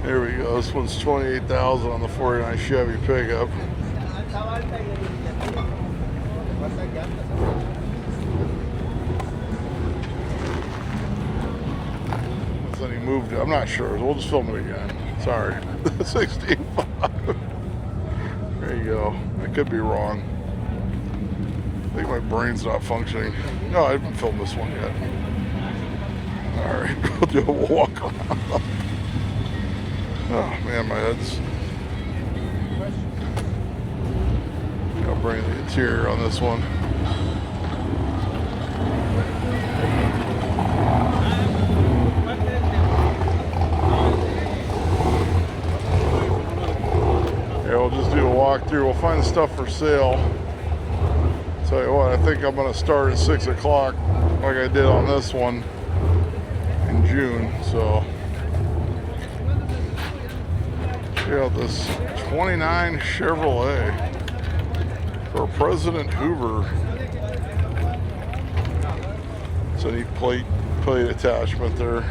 Here we go. This one's $28,000 on the 49 Chevy pickup. Then he moved it. I'm not sure. We'll just film it again. Sorry. 16.5. There you go. I could be wrong. I think my brain's not functioning. No, I haven't filmed this one yet. All right. We'll do a walk around. Oh man, my head's. I'll bring the interior on this one. Yeah, we'll just do a walkthrough. We'll find the stuff for sale. Tell you what, I think I'm going to start at 6 o'clock like I did on this one in June. So. Check out this 29 Chevrolet for President Hoover. It's a neat plate attachment there.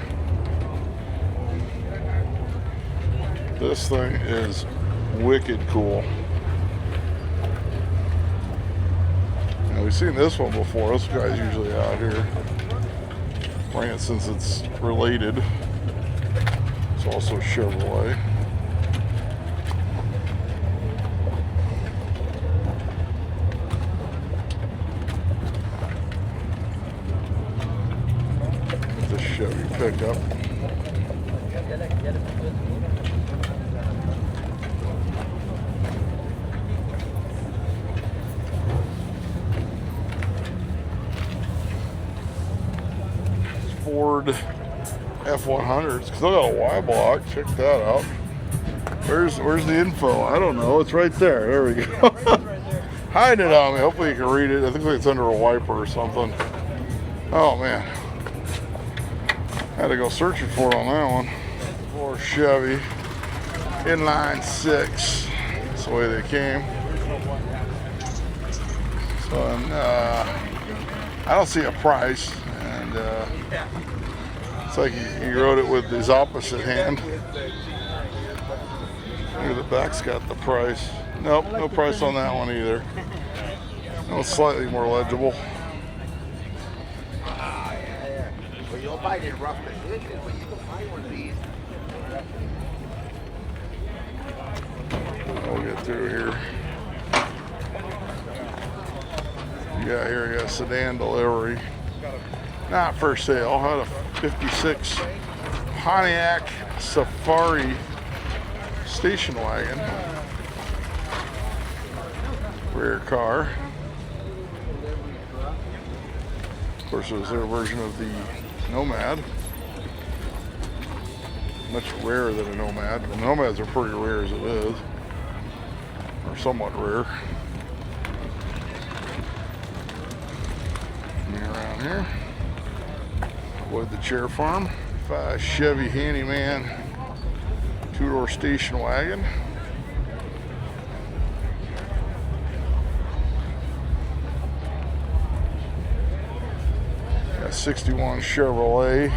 This thing is wicked cool. Now, we've seen this one before. This guy's usually out here. Bring it since it's related. It's also Chevrolet. Chevy pickup. Ford F100s. Still got a Y block. Check that out. Where's the info? I don't know. It's right there. There we go. Hiding it on me. Hopefully you can read it. I think it's under a wiper or something. Oh man. Had to go searching for it on that one. For Chevy inline 6. That's the way they came. So I don't see a price, and it's like he wrote it with his opposite hand. Maybe the back's got the price. Nope, no price on that one either. That one's slightly more legible. You'll buy it in rough condition, but you can buy one of these. We'll get through here. You got here, you got sedan delivery. Not for sale. Had a 56 Pontiac Safari station wagon. Rear car. Of course, it was their version of the Nomad. Much rarer than a Nomad. The Nomads are pretty rare as it is. Or somewhat rare. Me around here. Avoid the chair farm. Chevy Handyman two-door station wagon. 1961 Chevrolet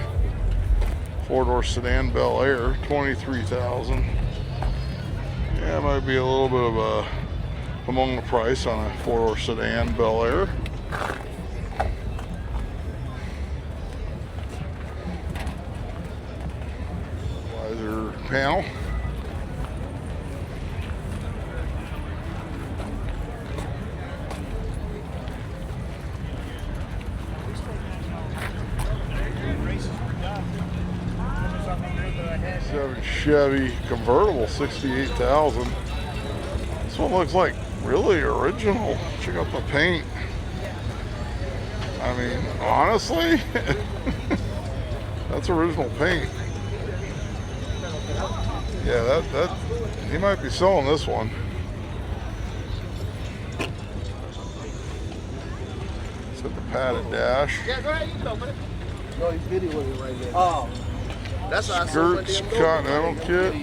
4-door sedan Bel Air, $23,000. Yeah, might be a little bit of a among the price on a 4-door sedan Bel Air. Visor panel. Chevy convertible, $68,000. This one looks like really original. Check out the paint. I mean, honestly, that's original paint. Yeah, that he might be selling this one. It's got the padded dash. Yeah, go ahead, you go, buddy. No, he's videoing right there. Oh. That's Skirts, Continental kit.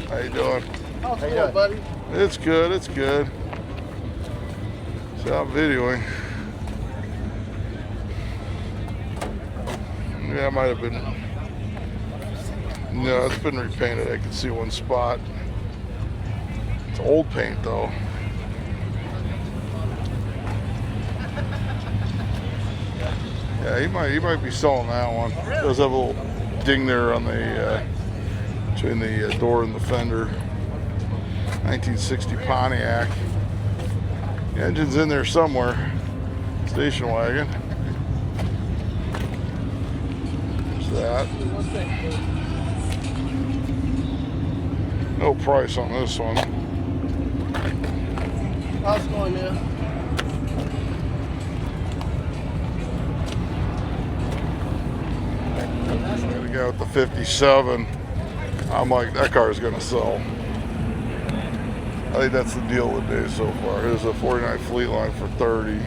How you doing? How you doing, buddy? It's good, it's good. Stop videoing. Yeah, it might have been. No, it's been repainted. I can see one spot. It's old paint though. Yeah, he might be selling that one. It does have a little ding there on the between the door and the fender. 1960 Pontiac. The engine's in there somewhere. Station wagon. There's that. No price on this one. How's it going, man? The guy with the 57, I'm like, that car is gonna sell. I think that's the deal of the day so far. Here's a 49 Fleet Line for 30.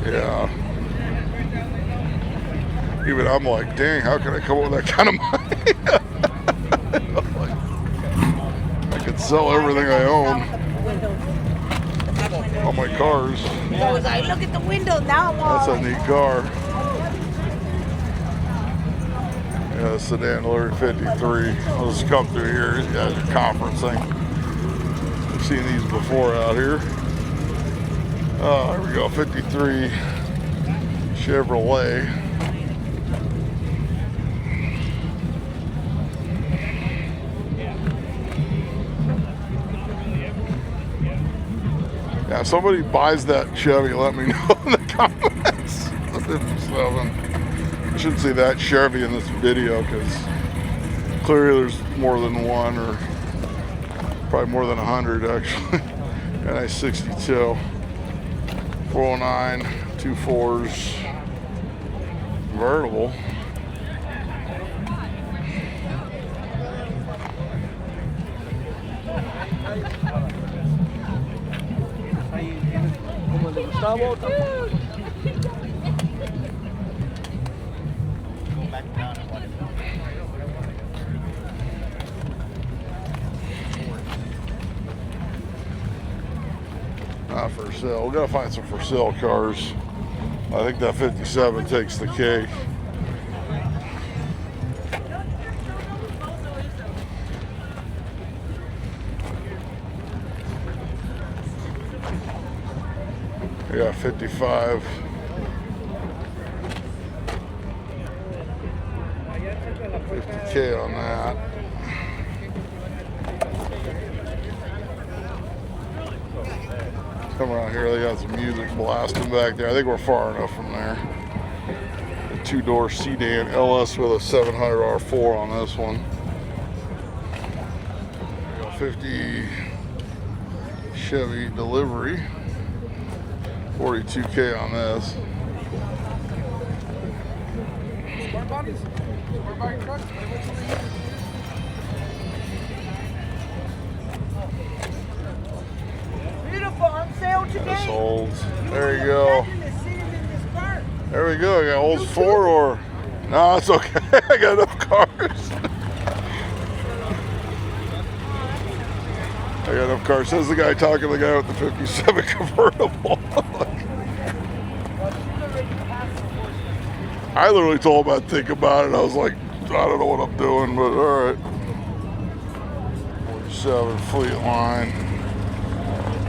Yeah. Even I'm like, dang, how can I come up with that kind of money? Sell everything I own. All my cars. I was like, look at the window now. That's a neat car. Yeah, sedan Lowry 53. I'll just come through here. Yeah, the conference thing. I've seen these before out here. Oh, there we go. 53 Chevrolet. Yeah, if somebody buys that Chevy, let me know in the comments. The 57. I shouldn't say that Chevy in this video because clearly there's more than one, or probably more than 100 actually. And a 62, 409, 2.4s, convertible. Not for sale. We gotta find some for sale cars. I think that 57 takes the cake. Yeah, 55. $50K on that. Come around here, they got some music blasting back there. I think we're far enough from there. A 2-door sedan LS with a 700 R4 on this one. 50 Chevy delivery. 42K on this. Beautiful, on sale today. This Olds. There you go. There we go. I got Olds 4-door. No, it's okay. I got enough cars. I got enough cars. Says the guy talking to the guy with the 57 convertible. I literally told him I'd think about it. I was like, I don't know what I'm doing, but all right. 47 Fleet Line.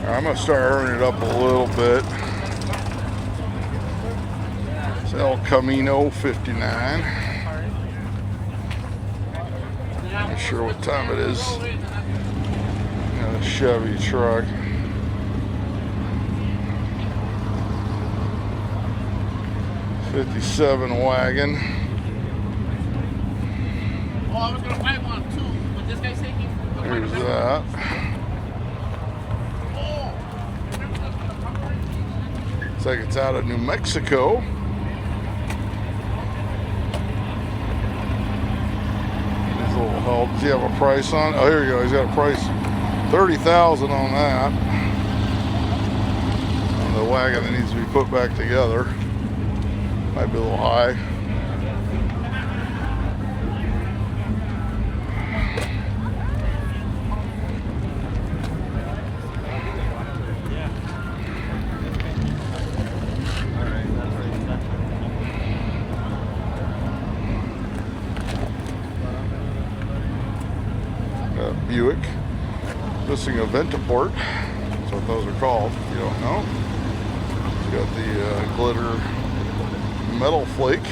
I'm gonna start earning it up a little bit. It's El Camino 59. Not sure what time it is. Got a Chevy truck. '57 wagon. Oh, I was gonna buy one too, but this guy said he's. There's that. Looks like it's out of New Mexico. These little help. Does he have a price on? Oh, here you go. He's got a price. $30,000 on that. On the wagon that needs to be put back together. Might be a little high. Buick. Missing a Ventaport. That's what those are called. If you don't know. It's got the glitter metal flake.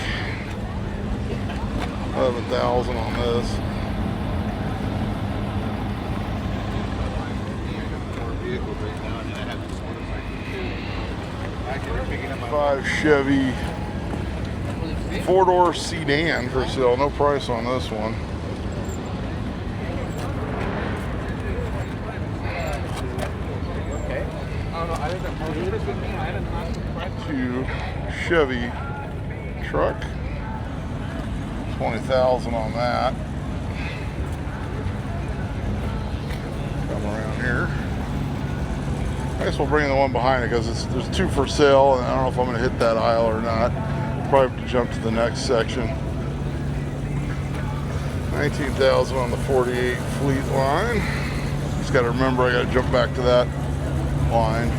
11,000 on this. '5 Chevy 4-door sedan for sale. No price on this one. To Chevy truck, 20,000 on that. Come around here. I guess we'll bring the one behind it because there's two for sale, and I don't know if I'm going to hit that aisle or not. Probably have to jump to the next section. 19,000 on the 48 Fleet Line. Just got to remember I got to jump back to that line.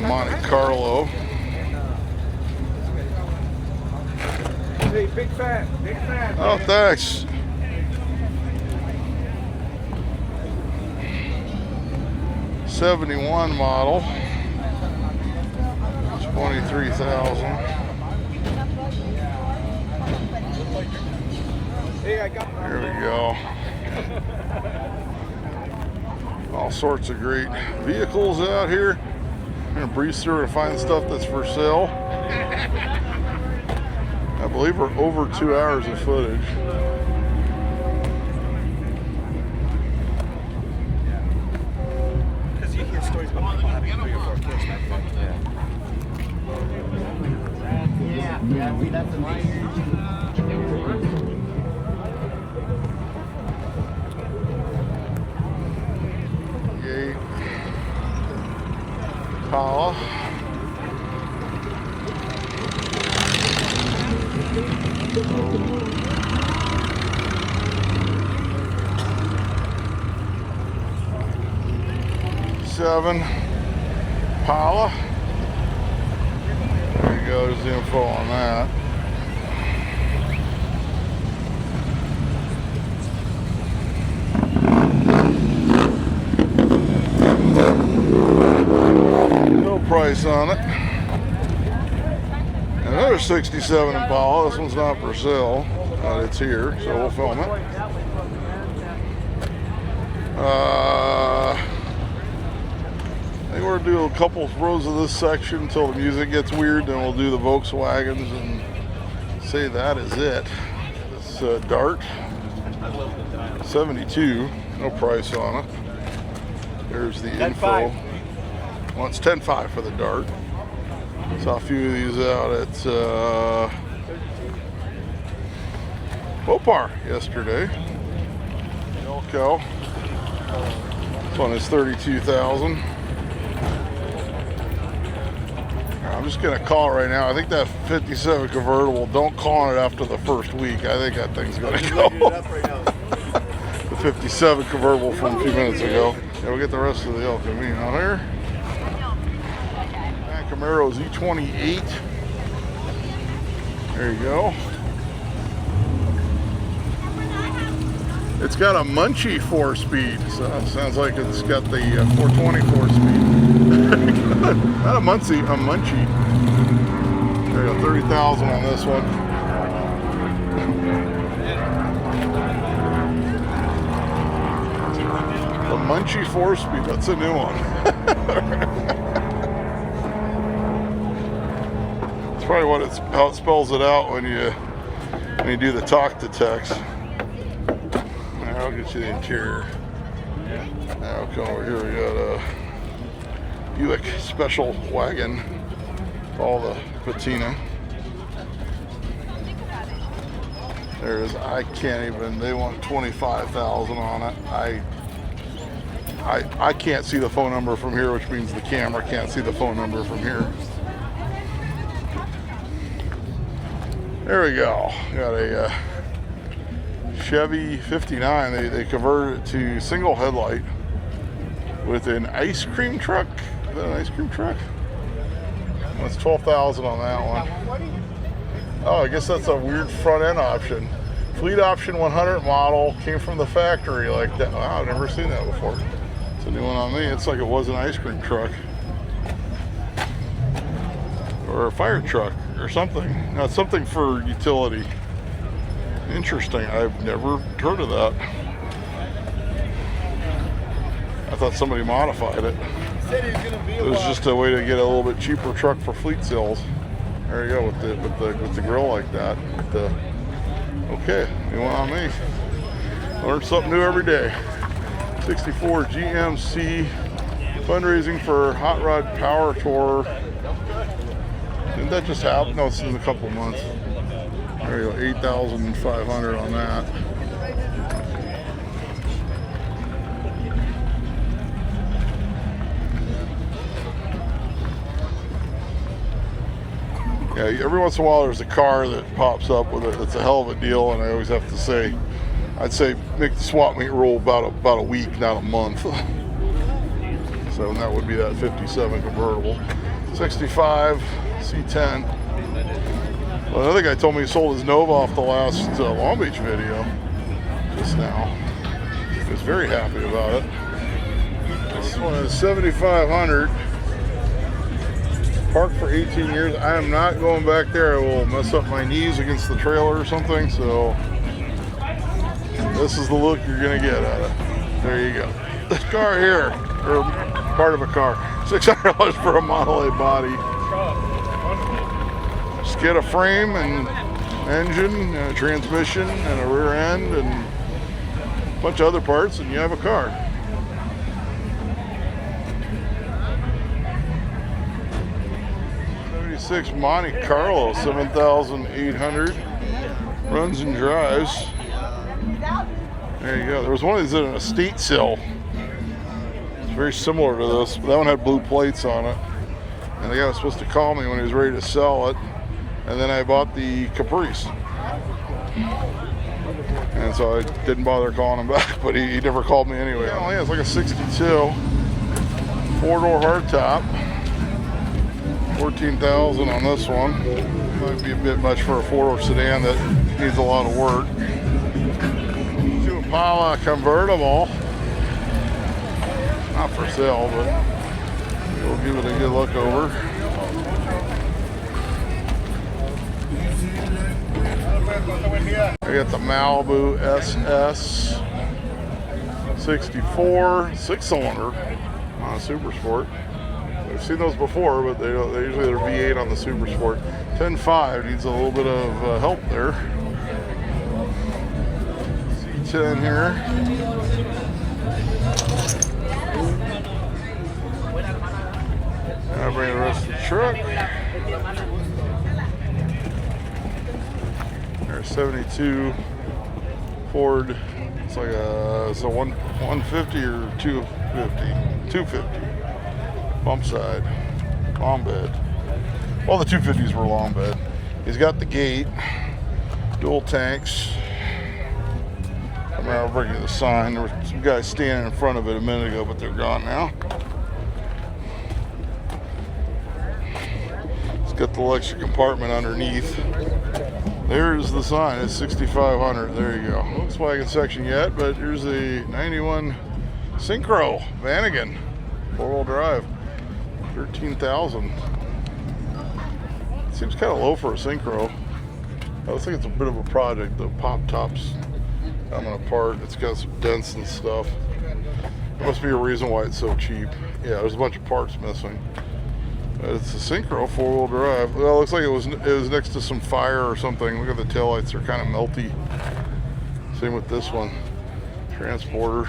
Monte Carlo. Hey, big fan. Oh, thanks. '71 model. 23,000. Hey, I got. Here we go. All sorts of great vehicles out here. I'm gonna breeze through and find stuff that's for sale. I believe we're over 2 hours of footage. Because you hear stories about people having 3 or 4 kids. Yeah, we left the Gate. Impala. '7 Impala. There you go, there's the info on that. No price on it. Another '67 Impala. This one's not for sale, but it's here, so we'll film it. I think we're gonna do a couple rows of this section until the music gets weird. Then we'll do the Volkswagens and say that is it. This Dart 72. No price on it. There's the info. Well, it's 10.5 for the Dart. Saw a few of these out at Mopar yesterday. Elko. This one is 32,000. I'm just gonna call it right now. I think that 57 convertible, don't call on it after the first week. I think that thing's gonna go. The 57 convertible from a few minutes ago. Yeah, we'll get the rest of the Elko mean out here. And Camaros E28. There you go. It's got a Munchie 4-speed, so it sounds like it's got the 420 4-speed. Not a Munchie, a Munchie. There you go, 30,000 on this one. The Munchie 4-speed, that's a new one. It's probably how it spells it out when you do the talk to text. I'll get you the interior. Now come over here, we got a Buick special wagon, all the patina. There is, I can't even, they want 25,000 on it. I can't see the phone number from here, which means the camera can't see the phone number from here. There we go. Got a Chevy 59. They converted it to single headlight with an ice cream truck. Is that an ice cream truck? That's 12,000 on that one. Oh, I guess that's a weird front end option. Fleet option 100 model, came from the factory like that. Wow, I've never seen that before. It's a new one on me. It's like it was an ice cream truck or a fire truck or something. No, it's something for utility. Interesting. I've never heard of that. I thought somebody modified it. It was just a way to get a little bit cheaper truck for fleet sales. There you go with the grill like that. Okay, new one on me. Learn something new every day. 64 GMC fundraising for Hot Rod Power Tour. Didn't that just happen? No, it's in a couple months. There you go, 8,500 on that. Yeah, every once in a while there's a car that pops up with it. It's a hell of a deal, and I always have to say, I'd say make the swap meet rule about a week, not a month. So that would be that 57 convertible. 65 C10. Well, another guy told me he sold his Nova off the last Long Beach video just now. He was very happy about it. This one is 7,500. Parked for 18 years. I am not going back there. I will mess up my knees against the trailer or something. So this is the look you're gonna get at it. There you go. This car here, or part of a car, $600 for a Model A body. Just get a frame and engine, and a transmission, and a rear end, and a bunch of other parts, and you have a car. '76 Monte Carlo, 7,800. Runs and drives. There you go. There was one of these at an estate sale. It's very similar to this, but that one had blue plates on it. And the guy was supposed to call me when he was ready to sell it. And then I bought the Caprice. And so I didn't bother calling him back, but he never called me anyway. Oh yeah, it's like a 62. Four-door hardtop. 14,000 on this one. Might be a bit much for a four-door sedan that needs a lot of work. Impala convertible. Not for sale, but we'll give it a good look over. I got the Malibu SS 64 6-cylinder on a Super Sport. I've seen those before, but they usually they're V8 on the Super Sport. 10.5 needs a little bit of help there. C10 here. I'll bring the rest of the truck. There's 72 Ford It's like it's a 150 or 250. 250. Bump side. Long bed. Well, the 250s were long bed. He's got the gate. Dual tanks. I'm around bringing the sign. There were some guys standing in front of it a minute ago, but they're gone now. It's got the electric compartment underneath. There's the sign. It's 6,500. There you go. Volkswagen section yet, but here's the 91 Synchro Vanagon, 4-wheel drive, 13,000. Seems kind of low for a Synchro. I think it's a bit of a project. The pop tops coming apart. It's got some dents and stuff. There must be a reason why it's so cheap. Yeah, there's a bunch of parts missing. It's a Synchro 4-wheel drive. Well, it looks like it was next to some fire or something. Look at the taillights; they're kind of melty. Same with this one. Transporter.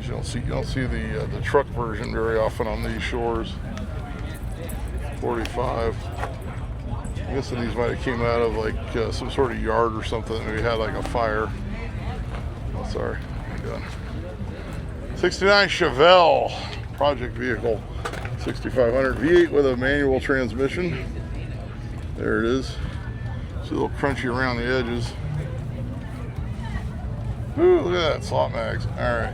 You don't see the truck version very often on these shores. 45. I'm guessing these might have came out of like some sort of yard or something. Maybe had like a fire. Oh, sorry. I'm done. 69 Chevelle project vehicle, 6,500 V8 with a manual transmission. There it is. It's a little crunchy around the edges. Ooh, look at that, slot mags. All right.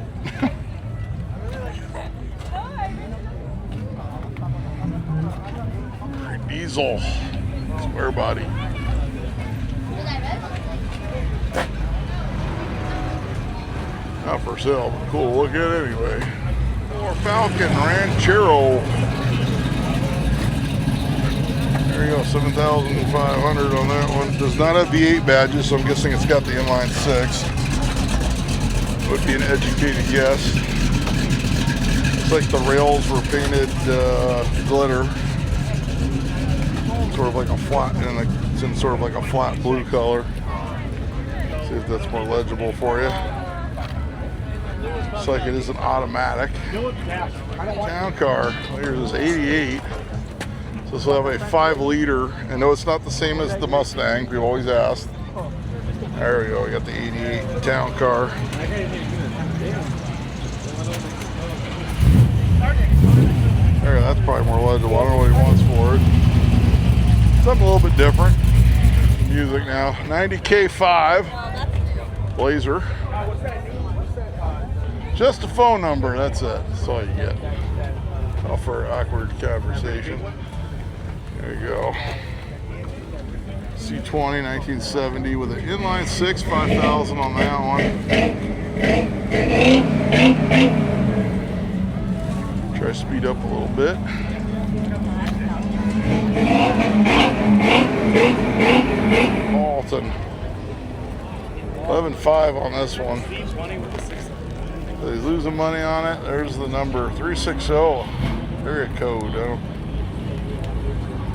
Diesel, square body. Not for sale, but cool to look at anyway. More Falcon Ranchero. There you go, 7,500 on that one. Does not have the 8 badges, so I'm guessing it's got the inline 6. Would be an educated guess. Looks like the rails were painted glitter. Sort of like a flat, and it's in sort of like a flat blue color. See if that's more legible for you. Looks like it is an automatic. Town car. Here's this 88. So this will have a 5-liter. And no, it's not the same as the Mustang. We've always asked. There we go. We got the 88 town car. There, that's probably more legible. I don't know what he wants for it. Something a little bit different. Music now. 90K5 Blazer. Just a phone number. That's it. That's all you get. All for awkward conversation. There you go. C20 1970 with an inline 6, 5,000 on that one. Try to speed up a little bit. Alton. 11.5 on this one. So he's losing money on it. There's the number 360 area code. I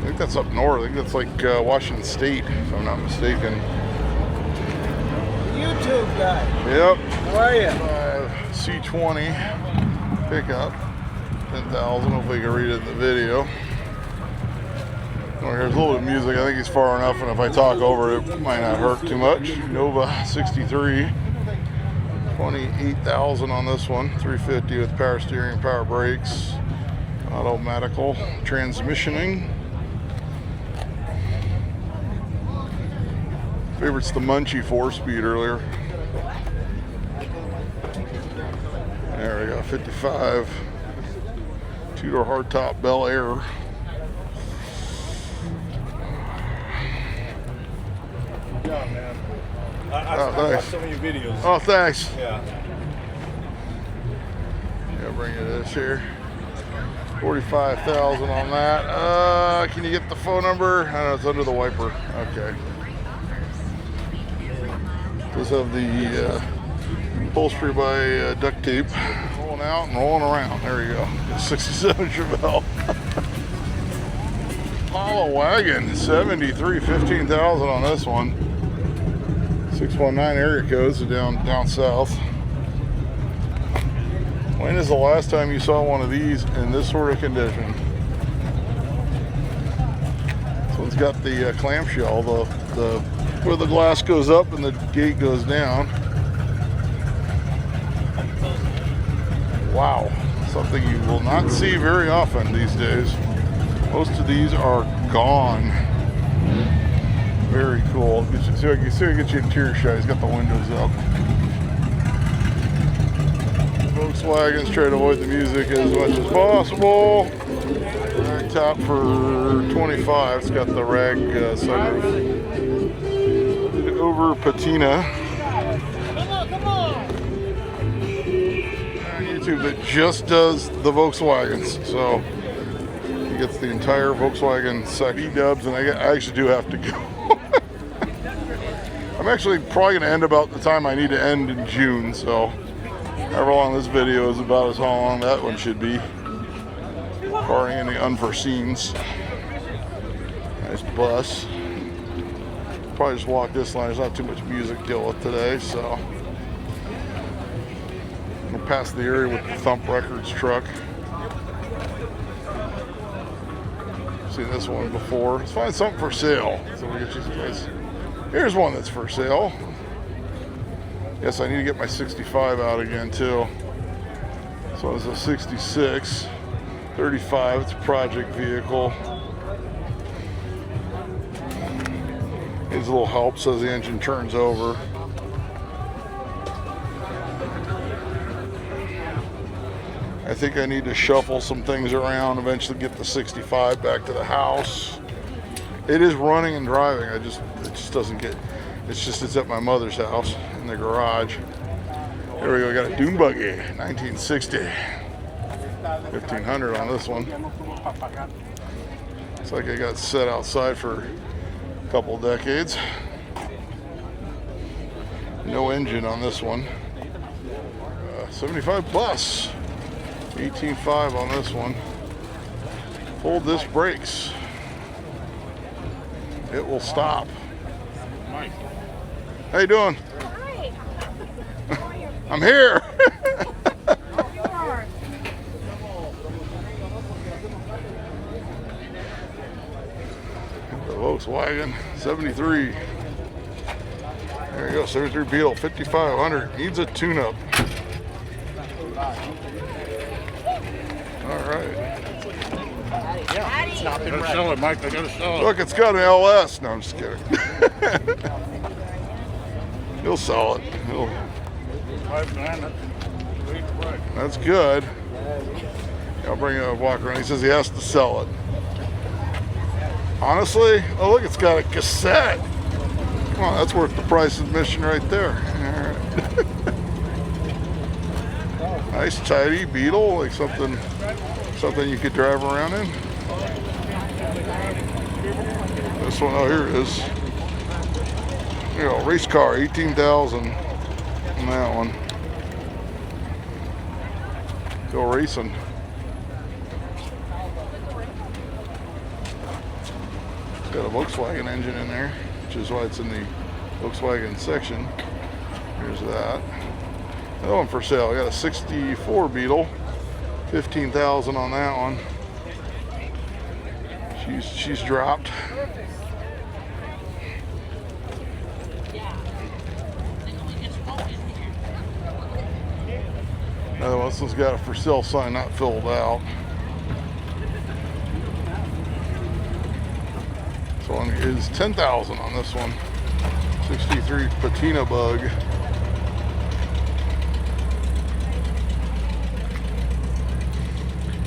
think that's up north. I think that's like Washington State, if I'm not mistaken. YouTube guy. Yep. How are you? C20 pickup. 10,000. Hopefully you can read it in the video. Oh, here's a little bit of music. I think he's far enough, and if I talk over it, it might not hurt too much. Nova 63. 28,000 on this one. 350 with power steering, power brakes, automatical transmissioning. Favorite's the Munchie 4-speed earlier. There we go, 55. 2-door hardtop Bel Air. Yeah, man. I Thanks. some of your videos. Oh, thanks. Yeah. Yeah, bring you this here. 45,000 on that. Can you get the phone number? I don't know, it's under the wiper. Okay. Does have the upholstery by duct tape. Rolling out and rolling around. There you go. 67 Chevelle. Apollo wagon, 73, 15,000 on this one. 619 area code, so down south. When is the last time you saw one of these in this sort of condition? This one's got the clamshell, the where the glass goes up and the gate goes down. Wow, something you will not see very often these days. Most of these are gone. Very cool. See if I can get you interior shot. He's got the windows up. Volkswagens try to avoid the music as much as possible. Right top for 25. It's got the rag sunroof. Over patina. Come on. On YouTube that just does the Volkswagens. So he gets the entire Volkswagen section. Dubs, and I actually do have to go. I'm actually probably going to end about the time I need to end in June. So however long this video is, about as how long that one should be, barring any unforeseens. Nice bus. Probably just walk this line. There's not too much music to deal with today, so we'll pass the area with the Thump Records truck. Seen this one before. Let's find something for sale. So we get you guys. Here's one that's for sale. Yes, I need to get my 65 out again too. So it's a 66, 35. It's a project vehicle. Needs a little help, says the engine turns over. I think I need to shuffle some things around, eventually get the 65 back to the house. It is running and driving. It just doesn't get, it's at my mother's house in the garage. Here we go, got a dune buggy, 1960. 1500 on this one. Looks like it got set outside for couple decades. No engine on this one. 75 plus. 18.5 on this one. Full disc brakes. It will stop. Mike. How you doing? Hi. I'm here. Volkswagen 73. There you go, 73 Beetle, 5500. Needs a tune-up. All right. It's not I gotta sell it, Mike. I gotta sell it. Look, it's got an LS. No, I'm just kidding. He'll sell it. That's good. I'll bring a walk around. He says he has to sell it. Honestly, oh look, it's got a cassette. Come on, that's worth the price of admission right there. All right. Nice, tidy Beetle, like something you could drive around in. This one, oh here it is. You know, race car, 18,000 on that one. Go racing. Got a Volkswagen engine in there, which is why it's in the Volkswagen section. Here's that. Another one for sale. I got a 64 Beetle, 15,000 on that one. She's dropped. Another one. This one's got a for sale sign not filled out. This one is 10,000 on this one. 63 Patina Bug.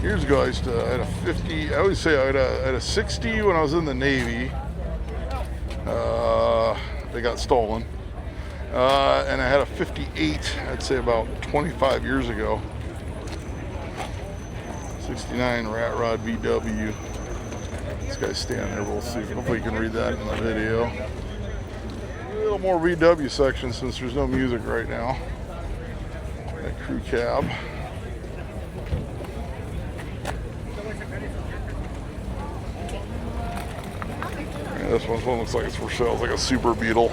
Years ago, I had a 50. I always say I had a 60 when I was in the Navy. They got stolen. And I had a 58, I'd say about 25 years ago. 69 Rat Rod VW. This guy's standing there. We'll see. Hopefully you can read that in the video. A little more VW section since there's no music right now. That crew cab. Yeah, this one looks like it's for sale. It's like a Super Beetle.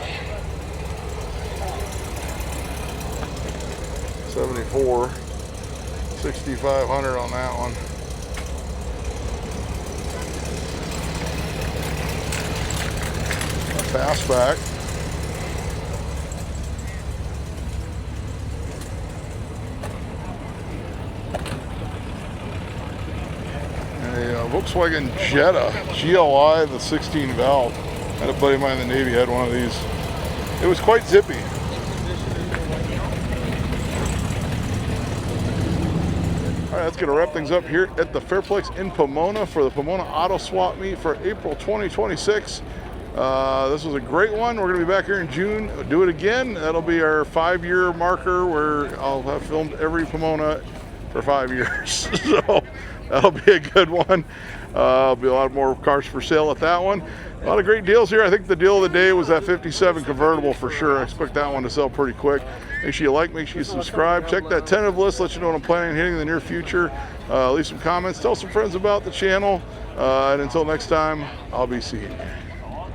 74. 6,500 on that one. Fastback. Volkswagen Jetta GLI, the 16 valve. I had a buddy of mine in the Navy had one of these. It was quite zippy. All right, that's going to wrap things up here at the Fairplex in Pomona for the Pomona Auto Swap Meet for April 2026. This was a great one. We're going to be back here in June. Do it again. That'll be our 5-year marker where I'll have filmed every Pomona for 5 years. So that'll be a good one. There'll be a lot more cars for sale at that one. A lot of great deals here. I think the deal of the day was that 57 convertible for sure. I expect that one to sell pretty quick. Make sure you like, make sure you subscribe. Check that tentative list, let you know what I'm planning on hitting in the near future. Leave some comments, tell some friends about the channel. And until next time, I'll be seeing you.